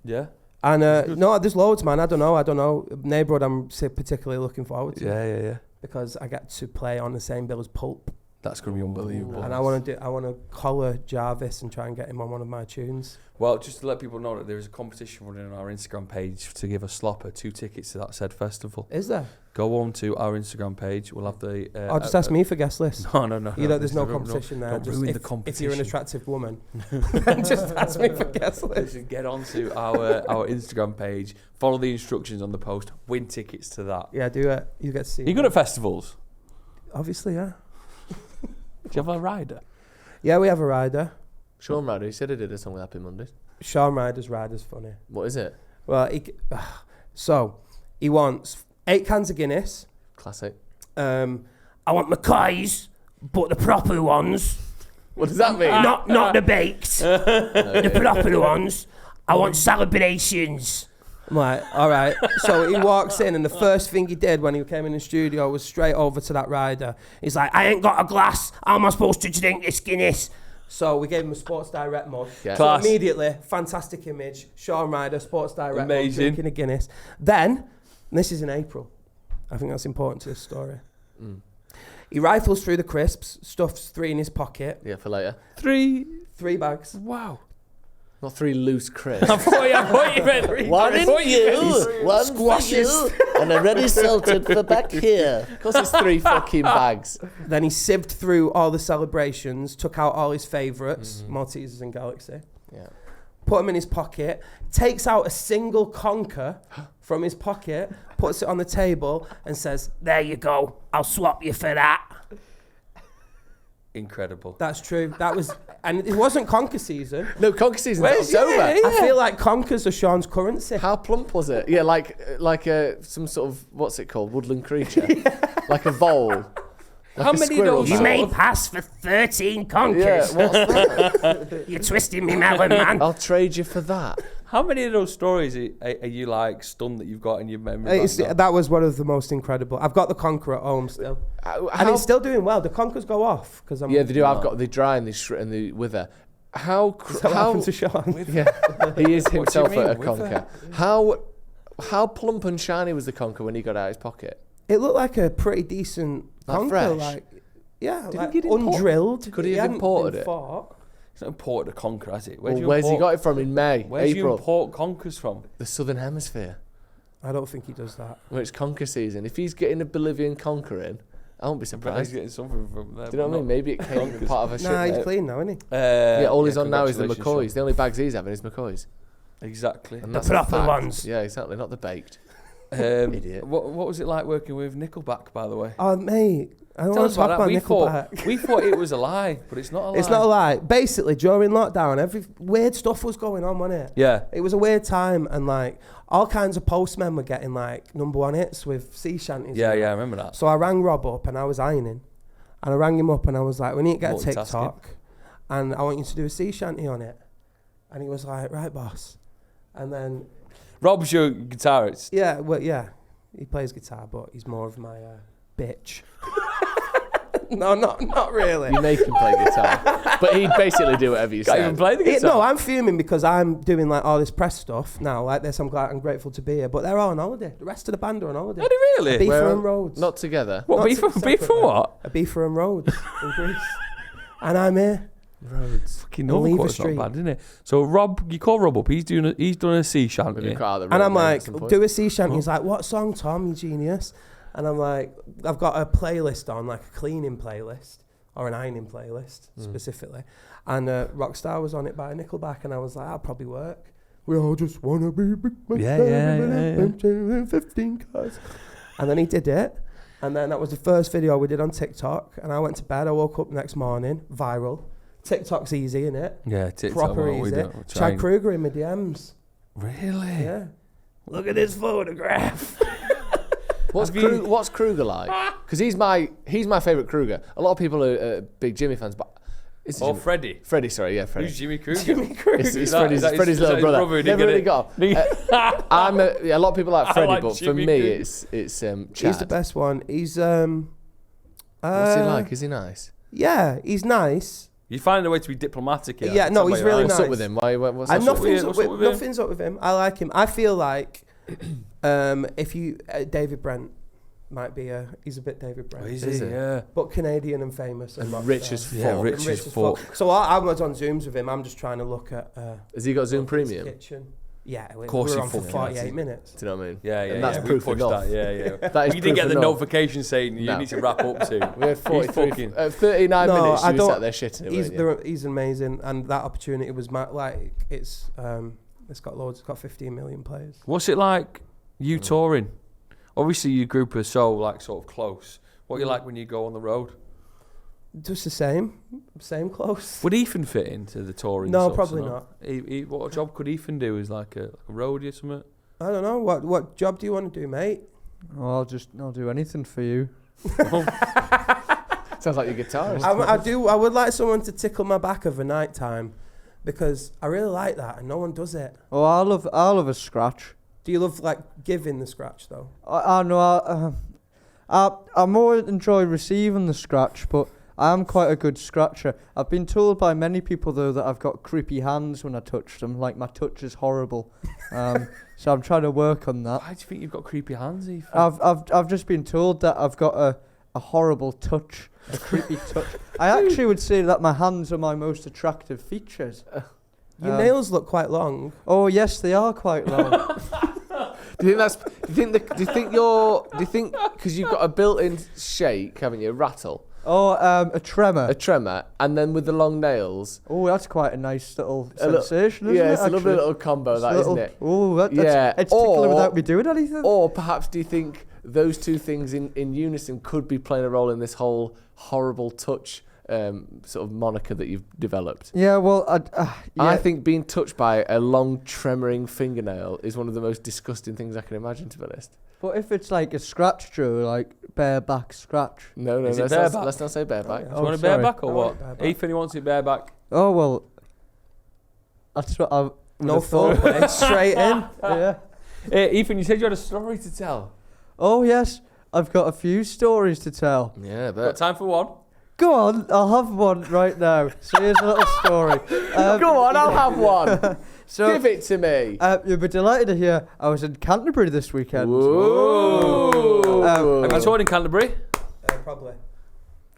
Yeah. And no, there's loads, man. I don't know. Neighbourhood, I'm particularly looking forward to. Yeah. Because I get to play on the same bill as Pulp. That's going to be unbelievable. And I want to collar Jarvis and try and get him on one of my tunes. Well, just to let people know that there is a competition running on our Instagram page to give a slopper 2 tickets to that said festival. Is there? Go on to our Instagram page. We'll have the... just ask me for guest list. No. There's no competition there. Don't Just ruin if, the competition. If you're an attractive woman, just ask me for guest list. Listen, get onto our Instagram page. Follow the instructions on the post. Win tickets to that. Yeah, do it. You get to see. Are you good at festivals? Obviously, yeah. Do you have a rider? Yeah, we have a rider. Sean Ryder, he said he did a song with Happy Mondays. Sean Ryder's rider's funny. What is it? Well, he wants 8 cans of Guinness. Classic. I want McCoys, but the proper ones. What does that mean? Not the baked. The proper ones. I want celebrations. I'm like, all right. So he walks in, and the first thing he did when he came in the studio was straight over to that rider. He's like, I ain't got a glass. How am I supposed to drink this Guinness? So we gave him a Sports Direct mug. Yeah. So Class. immediately, fantastic image. Sean Ryder, Sports Direct mug, Amazing. drinking a Guinness. Then, and this is in April. I think that's important to this story. He rifles through the crisps, stuffs 3 in his pocket. Yeah, for later. 3 bags. Wow. Not 3 loose crisps. I thought you meant 3 One in you, one Squashes. for you, and a ready salted for back here. Of course, it's 3 fucking bags. Then he sieved through all the celebrations, took out all his favourites, Maltesers and Galaxy. Yeah. Put them in his pocket, takes out a single conker from his pocket, puts it on the table and says, "There you go, I'll swap you for that." Incredible. That's true. That was, and it wasn't conker season. No, conker season's Where's- October. yeah, yeah. I feel like conkers are Sean's currency. How plump was it? Yeah, like some sort of, what's it called? Woodland creature? Like a vole. Like How a many of squirrel those You man. may pass for 13 conkers. Yeah, what's that? You're twisting me melon, man. I'll trade you for that. How many of those stories are you like stunned that you've got in your memory? That was one of the most incredible. I've got the conker at home still, and it's still doing well. The conkers go off because I'm. Yeah, they do. I've got the dry and the wither. How happened to Sean? Yeah, he is What do you himself mean, a wither? conker. How plump and shiny was the conker when he got out of his pocket? It looked like a pretty decent Like conker, fresh? like like he import- undrilled. Could he have hadn't imported been it? fought. It's not imported a conker, has it? Where's he got it from in May, Where do you April? import conkers from? The Southern Hemisphere, I don't think he does that. where it's conker season. If he's getting a Bolivian conker in, I won't be But he's surprised. getting something from there. Do you know what I mean? Maybe it came as part of a Nah, he's ship. clean now, isn't he? Yeah, all he's on now is the congratulations, McCoys. The only bags he's having is McCoys. Sean. Exactly. And The that's a proper fact. ones. Yeah, exactly. Not the baked. Idiot. What was it like working with Nickelback, by the way? Oh, mate. I don't Tell want us to talk about about that. Nickelback. We thought it was a lie, but it's not a lie. It's not a lie. Basically, during lockdown, every weird stuff was going on, wasn't it? Yeah. It was a weird time, and like all kinds of postmen were getting like #1 hits with sea shanties. Yeah, I remember that. So I rang Rob up, and I was ironing, and I rang him up, and I was like, "We need to get a Multitasking. TikTok, and I want you to do a sea shanty on it." And he was like, "Right, boss." And then Rob's your guitarist. yeah, well, yeah, he plays guitar, but he's more of my bitch. No, not really. You make him play guitar, but he'd basically do whatever you Can't said. even play the guitar. No, I'm fuming because I'm doing like all this press stuff now, like this. I'm grateful to be here, but they're all on holiday. The rest of the band are on holiday. Are they really? Beefer and Rhodes. Not together. What, not beef for separately. what? A Beefer and Rhodes in Greece, and I'm here. Roads. Fucking On Lever Novacourt's not Street. bad, isn't it? So Rob, you call Rob up. He's done a sea shanty. Maybe cut out the And road I'm name at like, some point. do a sea shanty. He's like, what song, Tom? You genius. And I'm like, I've got a playlist on, like a cleaning playlist or an ironing playlist specifically. And Rockstar was on it by Nickelback, and I was like, that'll probably work. We all just wanna be big. Yeah. 15 cars. And then he did it. And then that was the first video we did on TikTok. And I went to bed. I woke up next morning, viral. TikTok's easy, innit? Yeah, TikTok. Proper what we easy. do, we're Chad trying. Kruger in my DMs. Really? Yeah. Look at this photograph. What's Kruger like? Because he's my favourite Kruger. A lot of people are big Jimmy fans, but is it Or Jimmy? Freddie. Freddie, sorry, yeah, Freddie. Who's Jimmy Kruger? Jimmy Kruger. It's Is that- Freddie's, is that Freddie's his- little is that his brother. brother who Never didn't really get got. A lot of people like Freddie, like but for Jimmy me, Kruger. it's He's the Chad. best one. He's What's he like? Is he nice? Yeah, he's nice. You find a way to be diplomatic here. Yeah, no, Tell me he's really about What's nice. up with him? What's And up with him? nothing's up with him. I like him. I feel like if you David Brent might be he's a bit David Brent. Oh, is Is he? he? Yeah. But Canadian and famous and rock rich star. as Yeah, fuck. rich And as fuck. So I was on Zooms with him. I'm just trying to look at. Has he got Zoom his Premium? Kitchen. Yeah, we course were he on for fucking 48 has. minutes. Do you know what I mean? Yeah, And that's we proof pushed enough. that. Yeah. That is You didn't proof get the enough. notification saying you No. need to wrap up soon. We had 43, fucking- 39 No, minutes. I You don't- sat there shitting it, weren't you? He's amazing, and that opportunity was it's got loads. It's got 15 million players. What's it like you touring? Obviously, your group are so like sort of close. What you like when you go on the road? Just the same close. Would Ethan fit into the touring? No, stuff, probably or not. What job could Ethan do? As like a roadie or something? I don't know. What job do you want to do, mate? Well, I'll do anything for you. Sounds like your guitarist. I would like someone to tickle my back over night time, because I really like that, and no one does it. Oh, I love a scratch. Do you love like giving the scratch though? I know. I more enjoy receiving the scratch, but I am quite a good scratcher. I've been told by many people though that I've got creepy hands when I touch them. Like my touch is horrible. So I'm trying to work on that. Why do you think you've got creepy hands, Ethan? I've just been told that I've got a horrible touch, a creepy touch. I actually would say that my hands are my most attractive features. Your nails look quite long. Oh yes, they are quite long. Do you think because you've got a built-in shake, haven't you? Rattle. Oh, a tremor. A tremor, and then with the long nails. Oh, that's quite a nice little sensation, isn't it? Yeah, it's a lovely actually? little combo, that, isn't it? Oh, that's it's Or- tickling without me doing anything. Or perhaps do you think those two things in unison could be playing a role in this whole horrible touch sort of moniker that you've developed? Yeah, well, I think being touched by a long tremoring fingernail is one of the most disgusting things I can imagine, to be honest. But if it's like a scratch, Joe, like bareback scratch. No, Is it let's bareback? not say bareback. Do you want it sorry. bareback or I what? want it bareback. Ethan, he wants it bareback. Oh well, that's what I. No foreplay, straight in. Yeah. Hey, Ethan, you said you had a story to tell. Oh yes, I've got a few stories to tell. Yeah, Got but time for one? Go on, I'll have one right now. So here's a little story. go on, I'll have one. So, Give it to me. You'll be delighted to hear I was in Canterbury this weekend. Whoa. Have you toured in Canterbury? Probably.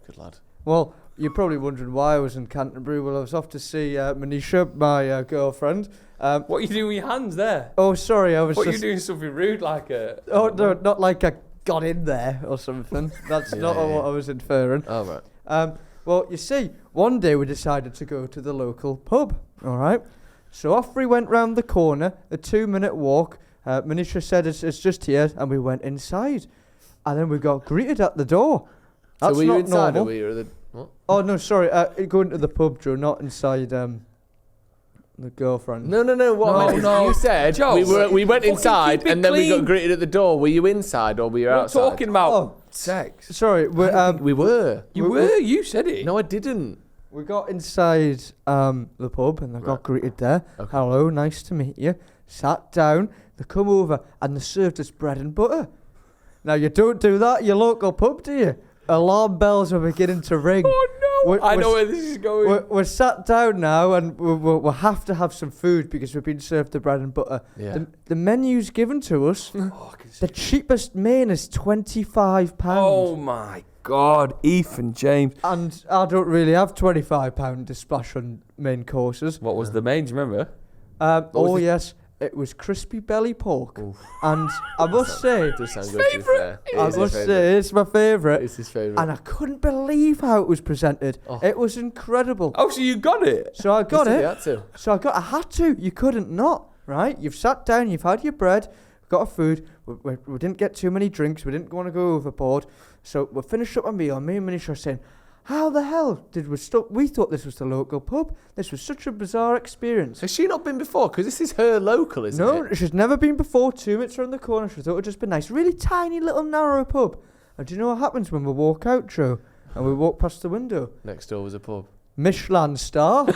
Good lad. Well, you're probably wondering why I was in Canterbury. Well, I was off to see Manisha, my girlfriend. What are you doing with your hands there? Oh, sorry, I was What are just... you doing something rude like a... Oh, no, not like I got in there or something. That's not what I was inferring. Oh, right. Well, you see, one day we decided to go to the local pub, all right? So off we went round the corner, a 2-minute walk. Manisha said it's just here, and we went inside. And then we got greeted at the door. That's So were you not inside normal. or were you at the... What? Oh, no, sorry, going to the pub, Joe, not inside the girlfriend. No. What I meant is you said Joe, we went fucking inside keep it and then we got clean. greeted at the door. Were you inside or were you We're outside? talking about Oh. sex. Sorry, We were. You were, you said it. No, I didn't. we got inside the pub and I got greeted there. Okay. Hello, nice to meet you. Sat down, they come over and they served us bread and butter. Now, you don't do that at your local pub, do you? Alarm bells are beginning to ring. Oh no! I know we're, where this is going. we're sat down now and we'll have to have some food because we've been served the bread and butter. Yeah. The menu's given to us. Oh, I can see The cheapest main is £25. Oh my God, Ethan James. And I don't really have £25 to splash on main courses. What was the main? Do you remember? Oh yes, it was crispy belly pork. And I must say, Does sound good to be fair. It I is his must favourite. say, it's my favourite. It's his favourite. And I couldn't believe how it was presented. Oh. It was incredible. Oh, so you got it? So I got Yes, it. you had to. So I had to. You couldn't not, right? You've sat down, you've had your bread, got a food. We didn't get too many drinks. We didn't want to go overboard. So we finished up a meal. Me and Manisha are saying, how the hell did we stop? We thought this was the local pub. This was such a bizarre experience. Has she not been before? Because this is her local, isn't No, it? she's never been before. 2 minutes around the corner. She thought it would just be nice. Really tiny little narrow pub. And do you know what happens when we walk out, Joe? And we walk past the window? Next door was a pub. Michelin star.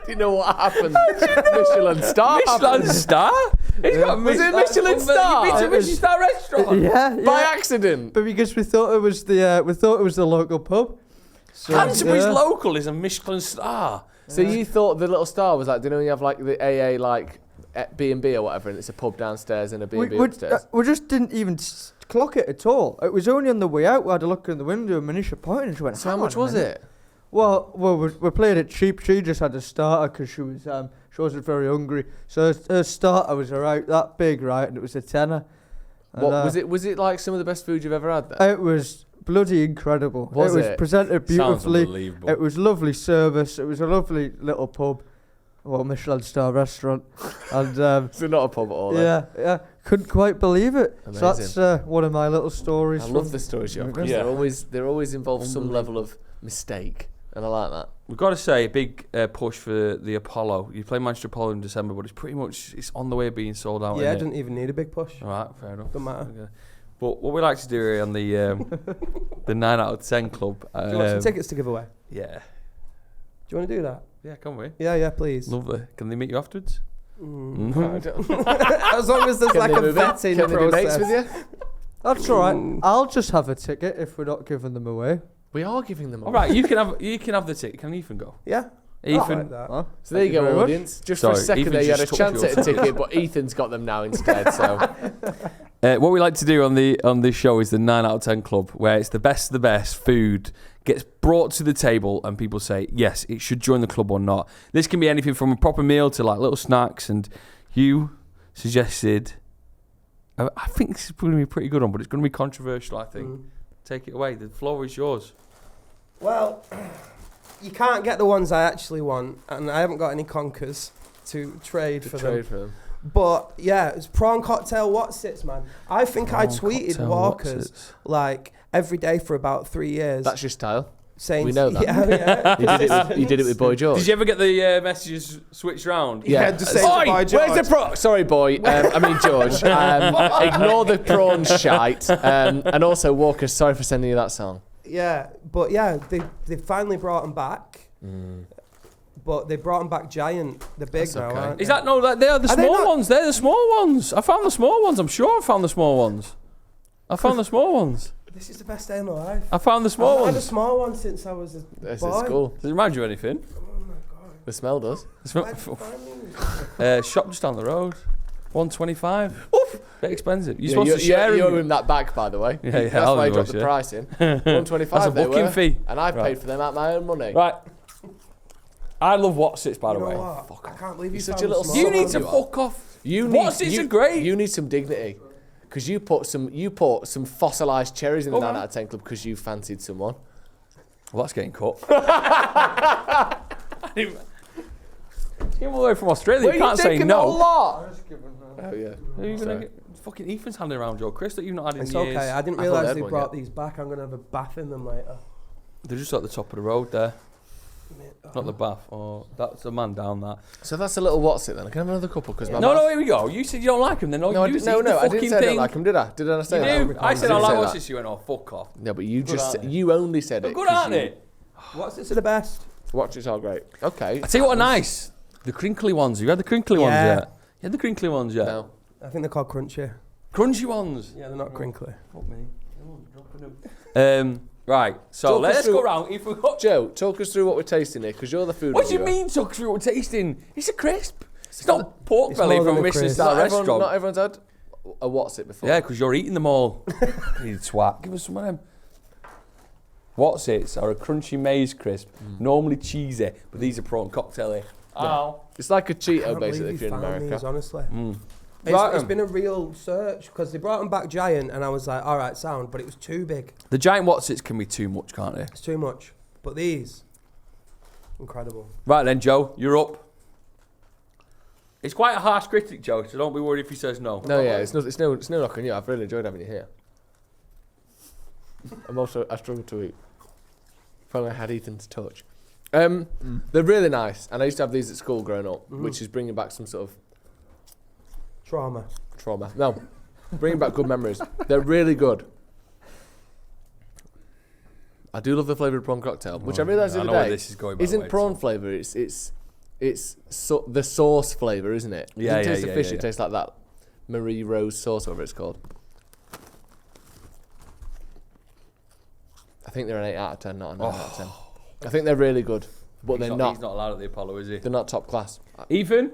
Do you know what happened? Michelin star. Michelin star? It's got a Was it a Michelin star? You've been to a Michelin star restaurant? yeah. By accident. But because we thought it was the local pub. So, Canterbury's yeah. local is a Michelin star. So you thought the little star was like, do you know when you have like the AA like B&B or whatever and it's a pub downstairs and a B&B upstairs? We just didn't even clock it at all. It was only on the way out we had a look in the window and Manisha pointed and she went, So how "Hang much on a was minute." it? Well, we played it cheap. She just had a starter because she wasn't very hungry. So her starter was about that big, right? And it was a tenner. And, What was it? Was it like some of the best food you've ever had there? It was bloody incredible. Was it was it? presented Sounds beautifully. unbelievable. It was lovely service. It was a lovely little pub. Well, Michelin star restaurant. And So not a pub at all. then. yeah, couldn't quite believe it. So Amazing. that's one of my little stories. I from love the stories you have. Chris. Yeah. They're always involve some level of mistake, and I like that. We've got to say a big push for the Apollo. You play Manchester Apollo in December, but it's on the way of being sold out. Yeah, I innit? didn't even need a big push. All right, fair enough. Don't matter. Okay. But what we like to do here on the the 9 out of 10 club. Do you want some tickets to give away? Yeah. Do you want to do that? Yeah, can we? Yeah, please. Lovely. Can they meet you afterwards? As long as there's like a vetting Can they be mates process. with you? That's all right. I'll just have a ticket if we're not giving them away. We are giving them. All right, you can have the ticket. Can Ethan go? Yeah. Ethan. that. Huh? So there you Thank you go, very audience. Just for a Sorry, second Ethan there, you had a just took chance your at a ticket, but Ethan's got them now instead. So What we like to do on this show is the 9 out of 10 club, where it's the best of the best food gets brought to the table and people say, yes, it should join the club or not. This can be anything from a proper meal to like little snacks, and you suggested, I think this is going to be a pretty good one, but it's going to be controversial, I think. Take it away. The floor is yours. Well, you can't get the ones I actually want, and I haven't got any conkers to trade for them. But yeah, it's prawn cocktail Watsits, man. I think I tweeted Walkers like every day for about 3 years. that's your style. saying We know that. Yeah. You did it with Boy George. Did you ever get the messages switched round? Yeah, just say Oi, goodbye, George. where's the prawn? Sorry, boy. I mean, George. Ignore the prawn shite. And also, Walker, sorry for sending you that song. Yeah, but yeah, they finally brought them back. But they brought them back giant. They're big That's now, okay. aren't Is they? that no? They are the Are they small not? ones. They're the small ones. I found the small ones. I'm sure I found the small ones. I found the small ones. This is the best day of my life. I found the small I've had a ones. small one since I was a This boy. is cool. Does it remind you of anything? Oh my god. The smell does. Where'd you find these? Shop just down the road. 125. Oof. Bit expensive. You're Yeah, supposed to share you owe it. him that back, by the way. Yeah, That's I'll why he do dropped it, the yeah. price in. 125 That's a they booking were, fee. and I've Right. paid for them out of my own money. Right. I love Watsits, by the You know way. what? I can't believe You're you such found a little the small You Small need one. to you are. fuck off. You need, Watsits are great. You need some dignity. Because you put some fossilised cherries in the 9 out of 10 club because you fancied someone. Well, that's getting cut. Came all the way from Australia. You can't say no. lot. Oh, yeah. Who are you Sorry. gonna get? Fucking Ethan's handing around Joe Chris that you've not had in It's years. okay. I didn't I thought realise they had they one brought yet. these back. I'm gonna have a bath in them later. They're just at the top of the road there. Not the bath. Oh, that's a man down that. So that's a little what's it then? I can have another couple because my No, mouth- here we go. You said you don't like him. Then No, I you did, said no, the I didn't fucking say I thing. don't like them, did I? Did I say You that? do. I said I didn't like say what's that. this. You went, oh, fuck off. No, but you Good, just aren't they? you only said They're it. good, 'cause aren't you- they? What's this are the best? Watch it's all great. Okay. I tell you what are nice. The crinkly ones. You had the crinkly ones Yeah. yet? You had the crinkly ones yet? No. I think they're called crunchy. Crunchy ones. Yeah, they're not crinkly. Fuck me. Right. So Talk us let's through- go round. If we got Joe, talk us through what we're tasting here because you're the food What do you reviewer. mean took through what tasting? It's a crisp. It's not pork It's belly more from than a Michelin crisp. star Not, everyone, restaurant. not everyone's had a what's it before. Yeah, because you're eating them all. You twat. Give us some of them. What's it? Are a crunchy maize crisp, normally cheesy, but these are prawn cocktail. Ow. It's like a I Cheeto can't basically believe if you you're in found America. these, honestly. Right, It's been a real search because they brought them back giant, and I was like, all right, sound, but it was too big. The giant Watsits can be too much, can't they? It's too much. But these, incredible. Right then, Joe, you're up. It's quite a harsh critic, Joe, so don't be worried if he says no. No, yeah, it's no knock on you. I've really enjoyed having you here. I struggle to eat. If only I had Ethan's touch. They're really nice, and I used to have these at school growing up, which is bringing back some sort of Trauma. trauma. No, bringing back good memories. They're really good. I do love the flavour of prawn cocktail, which I realised the I other know where day this is going, by the isn't way, prawn flavour. It's the sauce flavour, isn't it? Yeah, It doesn't taste yeah, the fish. yeah, It yeah. tastes like that Marie Rose sauce, whatever it's called. I think they're an 8 out of 10, not a 9 out of 10. I think they're really good, but He's they're not not. allowed at the Apollo, is he? They're not top class. Ethan?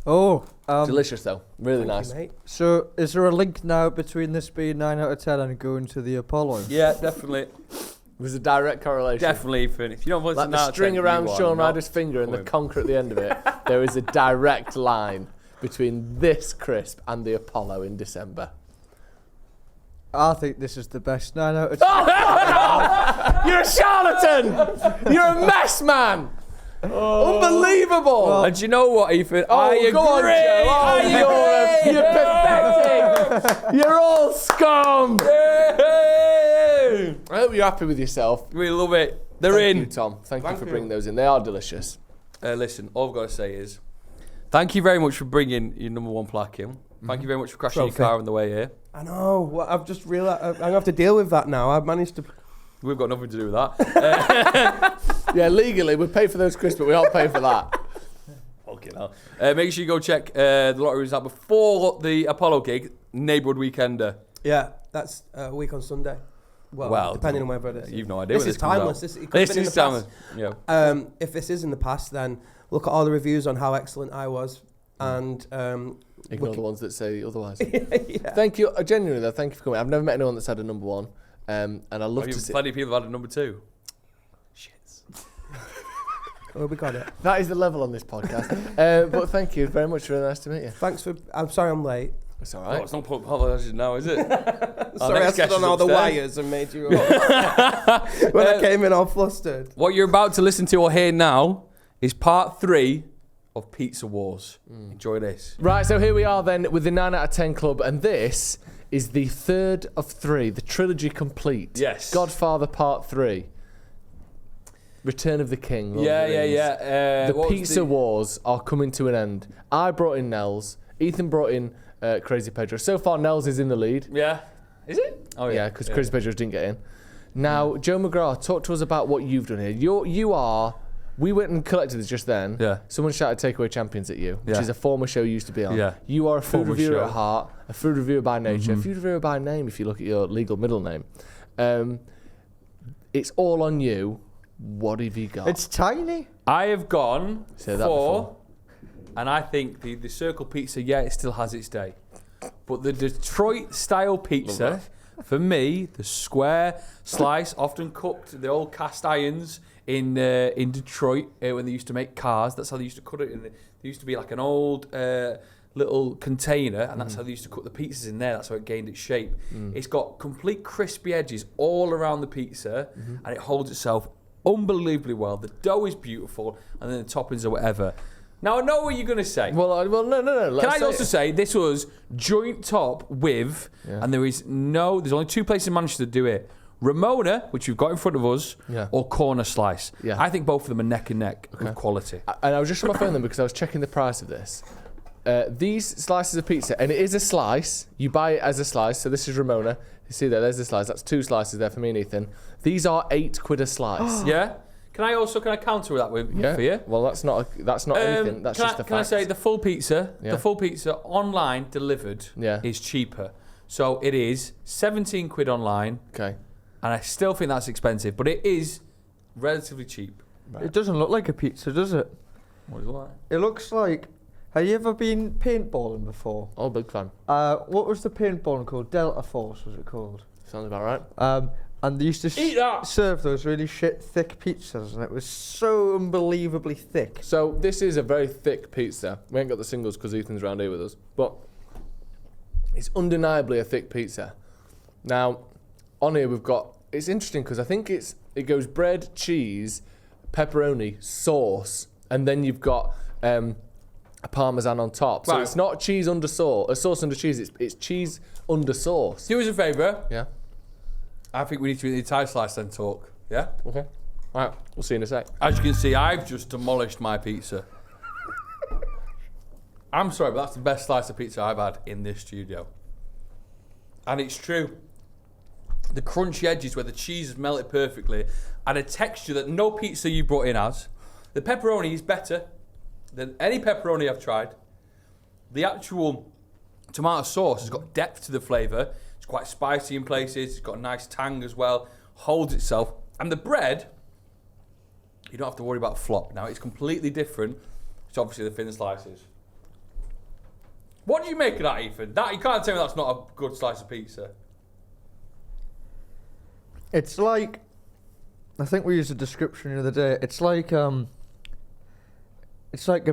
Oh, Delicious though, really Thank nice. you, mate. so is there a link now between this being 9 out of 10 and going to the Apollo? Yeah, definitely. There's a direct correlation. Definitely, Ethan. If you don't want Like to the string around Sean Ryder's finger and the going. conker at the end of it, there is a direct line between this crisp and the Apollo in December. I think this is the best 9 out of 10. You're a charlatan! You're a mess man! Unbelievable! And do you know what, Ethan? Oh, I agree. go on, Joe. Oh, you're pathetic. You're all scum. I hope you're happy with yourself. We love it. They're Thank in. you, Tom. Thank you Thank for you. bringing those in. They are delicious. Listen, all I've got to say is, thank you very much for bringing your number 1 plaque in. Thank you very much for crashing Trophy. your car on the way here. I know. Well, I've just realised I'm going to have to deal with that now. I've managed to... We've got nothing to do with that. Yeah, legally, we pay for those crisps, but we don't pay for that. Okay, now. Make sure you go check the lottery results before the Apollo gig, Neighbourhood Weekender. Yeah, that's a week on Sunday. Well, depending on whether it is. You've no idea. This is timeless. This is timeless. Yeah. If this is in the past, then look at all the reviews on how excellent I was, and Ignore the ones that say otherwise. yeah. Thank you, genuinely though. Thank you for coming. I've never met anyone that's had a number 1, and I love to see. Plenty of people have had a number 2. Oh, we got it. That is the level on this podcast. But thank you very much. Really nice to meet you. Thanks for. I'm sorry I'm late. It's all Oh, right. it's not apologizing now, is it? Sorry, I stood on all the wires and made you up when I came in all flustered. What you're about to listen to or hear now is part 3 of Pizza Wars. Enjoy this. Right, so here we are then with the 9 out of 10 club, and this is the 3rd of 3, the trilogy complete. Yes. Godfather Part 3. Return of the King. Lord of the Rings. Yeah. The Pizza Wars are coming to an end. I brought in Nels. Ethan brought in Crazy Pedro. So far, Nels is in the lead. Yeah. Is it? Oh, Yeah, because Crazy Pedro didn't get in. Now, Joe McGrath, talk to us about what you've done here. We went and collected this just then. Yeah. Someone shouted Takeaway Champions at you, which Yeah. is a former show you used to be on. Yeah. You are a food Former reviewer show. at heart, a food reviewer by nature, a food reviewer by name if you look at your legal middle name. It's all on you. What have you got? It's tiny. I have gone Say that for, before. and I think the circle pizza, it still has its day. But the Detroit style pizza, for me, the square slice, often cooked, the old cast irons in Detroit when they used to make cars. That's how they used to cut it. There used to be like an old little container, and that's how they used to cook the pizzas in there. That's how it gained its shape. It's got complete crispy edges all around the pizza, and it holds itself unbelievably well. The dough is beautiful, and then the toppings are whatever. Now I know what you're going to say. Well, no. Can I also say this was joint top with, and there's only 2 places in Manchester that do it. Ramona, which we've got in front of us, or Corner Slice. Yeah. I think both of them are neck and neck with quality. And I was just on my phone then because I was checking the price of this. These slices of pizza, and it is a slice. You buy it as a slice. So this is Ramona. You see there's the slice. That's 2 slices there for me and Ethan. These are £8 a slice. Yeah. Can I counter that with for you? Well, that's not anything. That's just the fact. Can I say the full pizza? Yeah. The full pizza online delivered is cheaper. So it is £17 online. Okay. And I still think that's expensive, but it is relatively cheap. It doesn't look like a pizza, does it? What is it like? It looks like. Have you ever been paintballing before? Oh, big fan. What was the paintballing called? Delta Force was it called? Sounds about right. And they used to Eat that! serve those really shit thick pizzas, and it was so unbelievably thick. So this is a very thick pizza. We ain't got the singles because Ethan's round here with us, but it's undeniably a thick pizza. Now, on here we've got. It's interesting because I think it goes bread, cheese, pepperoni, sauce, and then you've got a parmesan on top. So Right. it's not cheese under sauce, a sauce under cheese. It's cheese under sauce. Do us a favour. Yeah. I think we need to eat the entire slice then talk. Yeah? Okay. All right. We'll see you in a sec. As you can see, I've just demolished my pizza. I'm sorry, but that's the best slice of pizza I've had in this studio. And it's true. The crunchy edges where the cheese has melted perfectly and a texture that no pizza you brought in has. The pepperoni is better than any pepperoni I've tried. The actual tomato sauce has got depth to the flavour. It's quite spicy in places. It's got a nice tang as well. Holds itself. And the bread, you don't have to worry about flop. Now, it's completely different. It's obviously the thin slices. What do you make of that, Ethan? You can't tell me that's not a good slice of pizza. It's like, I think we used a description the other day. It's like a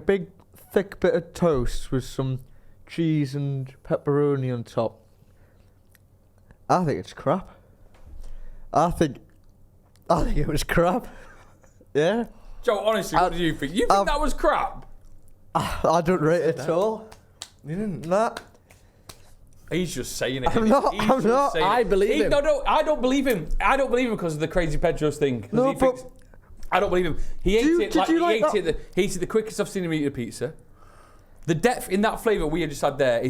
big thick bit of toast with some cheese and pepperoni on top. I think it's crap. I think it was crap. Yeah. Joe, honestly, what do you think? You think that was crap? I don't rate it at all. You didn't. Nah. He's just saying it. I'm not. I believe him. No, I don't believe him. I don't believe him because of the Crazy Pedro's thing. No, but I don't believe him. He ate it did you like that? He ate it the quickest I've seen him eat a pizza. The depth in that flavour we just had there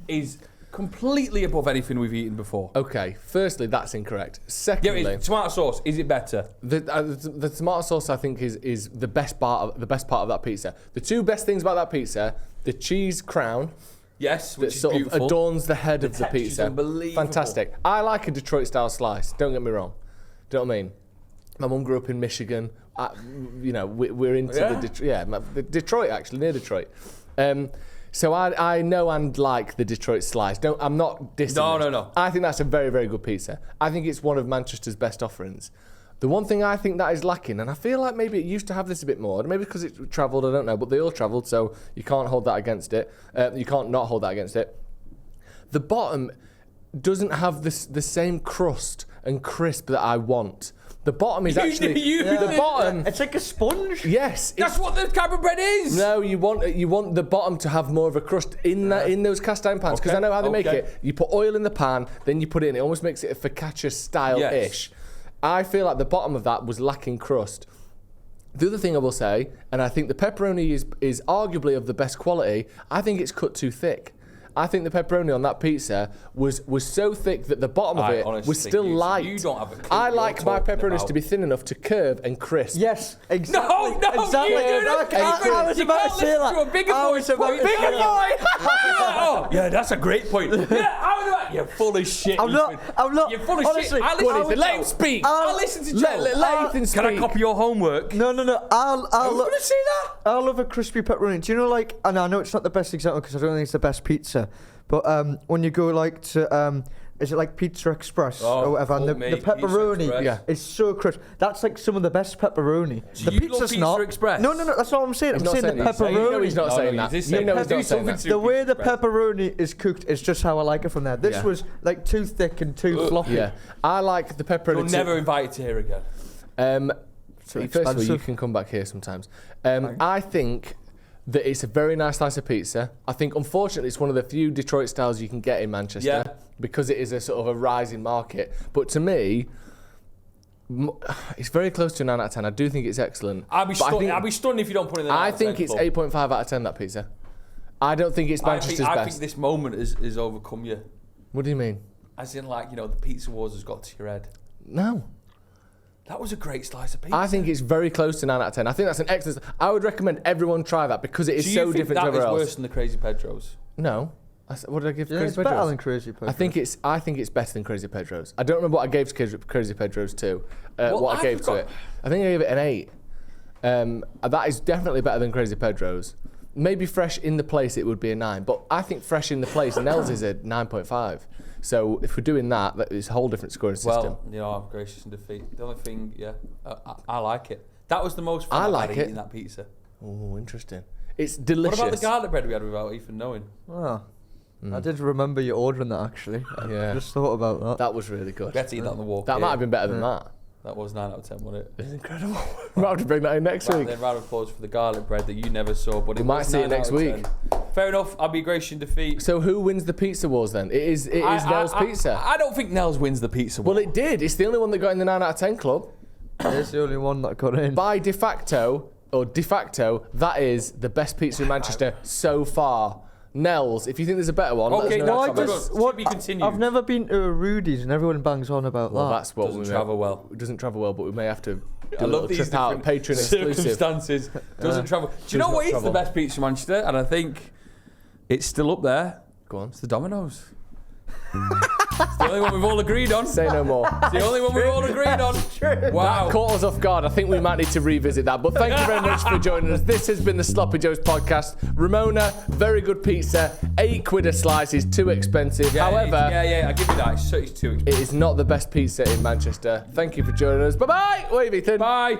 is completely above anything we've eaten before. Okay. Firstly, that's incorrect. Yeah, Secondly, tomato sauce, is it better? the tomato sauce I think is the best part of that pizza. The 2 best things about that pizza: the cheese crown Yes, that which is sort of beautiful. adorns the head of the texture's pizza. unbelievable. Fantastic. I like a Detroit-style slice. Don't get me wrong. Do you know what I mean? My mum grew up in Michigan. We're into the Detroit, actually, near Detroit. So I know and like the Detroit slice. I'm not dissing it. No. I think that's a very, very good pizza. I think it's one of Manchester's best offerings. The one thing I think that is lacking, and I feel like maybe it used to have this a bit more, maybe because it travelled, I don't know, but they all travelled, so you can't hold that against it. You can't not hold that against it. The bottom doesn't have the same crust and crisp that I want. The bottom is actually the bottom. It's like a sponge. Yes, That's what the type of bread is. no, you want the bottom to have more of a crust in those cast iron pans, because I know how they make it. You put oil in the pan, then you put it in. It almost makes it a focaccia style-ish. Yes. I feel like the bottom of that was lacking crust. The other thing I will say, and I think the pepperoni is arguably of the best quality, I think it's cut too thick. I think the pepperoni on that pizza was so thick that the bottom of it was still light. You don't have a clue I what like you're my talking pepperonis about. to be thin enough to curve and crisp. Yes, exactly. No, exactly. I was about to say that. To a bigger I boy. was about to say Bigger that. boy. Yeah, that's a great point. You're full of shit. I'm not. You're full of honestly, shit. Let him speak. I listen to Joe. Let Ethan speak. Can I copy your homework? No. I was going to say that. I love a crispy pepperoni. Do you know, like, and I know it's not the best example because I don't think it's the best pizza, but when you go like to is it like Pizza Express or whatever, and the pepperoni is so crisp. That's like some of the best pepperoni. So the you pizza's love Pizza not. Express? No, that's not what I'm saying. I'm saying the pepperoni. You know he's not saying that. You know he's not saying that. The way the pepperoni is cooked is just how I like it from there. This was like too thick and too floppy. Yeah, I like the pepperoni. You're never invited to here again. First of all, you can come back here sometimes. I think that it's a very nice slice of pizza. I think, unfortunately, it's one of the few Detroit styles you can get in Manchester because it is a sort of a rising market. But to me, it's very close to a 9 out of 10. I do think it's excellent. I'd be stunned if you don't put it in the 9 out I of 10 think it's club. 8.5 out of 10, that pizza. I don't think it's Manchester's I best. think this moment is overcome you. What do you mean? As in, like, the pizza wars has got to your head. No. That was a great slice of pizza. I think it's very close to 9 out of 10. I think that's an excellent. I would recommend everyone try that because it is so different to everywhere else. Do you think that is worse than the Crazy Pedro's? No. What did I give Crazy it's Pedro's? better than Crazy Pedro's. I think it's better than Crazy Pedro's. I don't remember what I gave to Crazy Pedro's too. What I gave to it. I think I gave it an 8. That is definitely better than Crazy Pedro's. Maybe fresh in the place it would be a 9, but I think fresh in the place Nels is a 9.5. So if we're doing that, it's a whole different scoring system. Well, I'm gracious in defeat. The only thing, I like it. That was the most fun I like had it. eating that pizza. Oh, interesting. It's delicious. What about the garlic bread we had without even knowing? Oh, I did remember you ordering that actually. I just thought about that. That was really good. We had to eat that on the walk. That might have been better than that. That was 9 out of 10, wasn't it? It's incredible. We might have to bring that in next week. Then round of applause for the garlic bread that you never saw, but We might see it next week. Fair enough. I'll be gracious in defeat. So who wins the pizza wars then? It is Nels Pizza. I don't think Nels wins the pizza war. Well, it did. It's the only one that got in the 9 out of 10 club. It's the only one that got in. By de facto, that is the best pizza in Manchester so far. Nels, if you think there's a better one, Okay, let us know. no, Comments. To be continued. I've never been to a Rudy's and everyone bangs on about Well, that. that's what Doesn't travel well. It doesn't travel well, but we may have to do I a love little these trip out, different Patreon exclusive. circumstances. Doesn't travel. Do you know not what is travel. the best pizza in Manchester? And I think it's still up there. Go on. It's the Domino's. It's the only one we've all agreed on. Say no more. It's the only one we've all agreed on. Wow. That caught us off guard. I think we might need to revisit that. But thank you very much for joining us. This has been the Sloppy Joes podcast. Ramona, very good pizza. £8 a slice is too expensive. However, I give you that. It's too expensive. it is not the best pizza in Manchester. Thank you for joining us. Bye-bye. Wave, Ethan. Bye.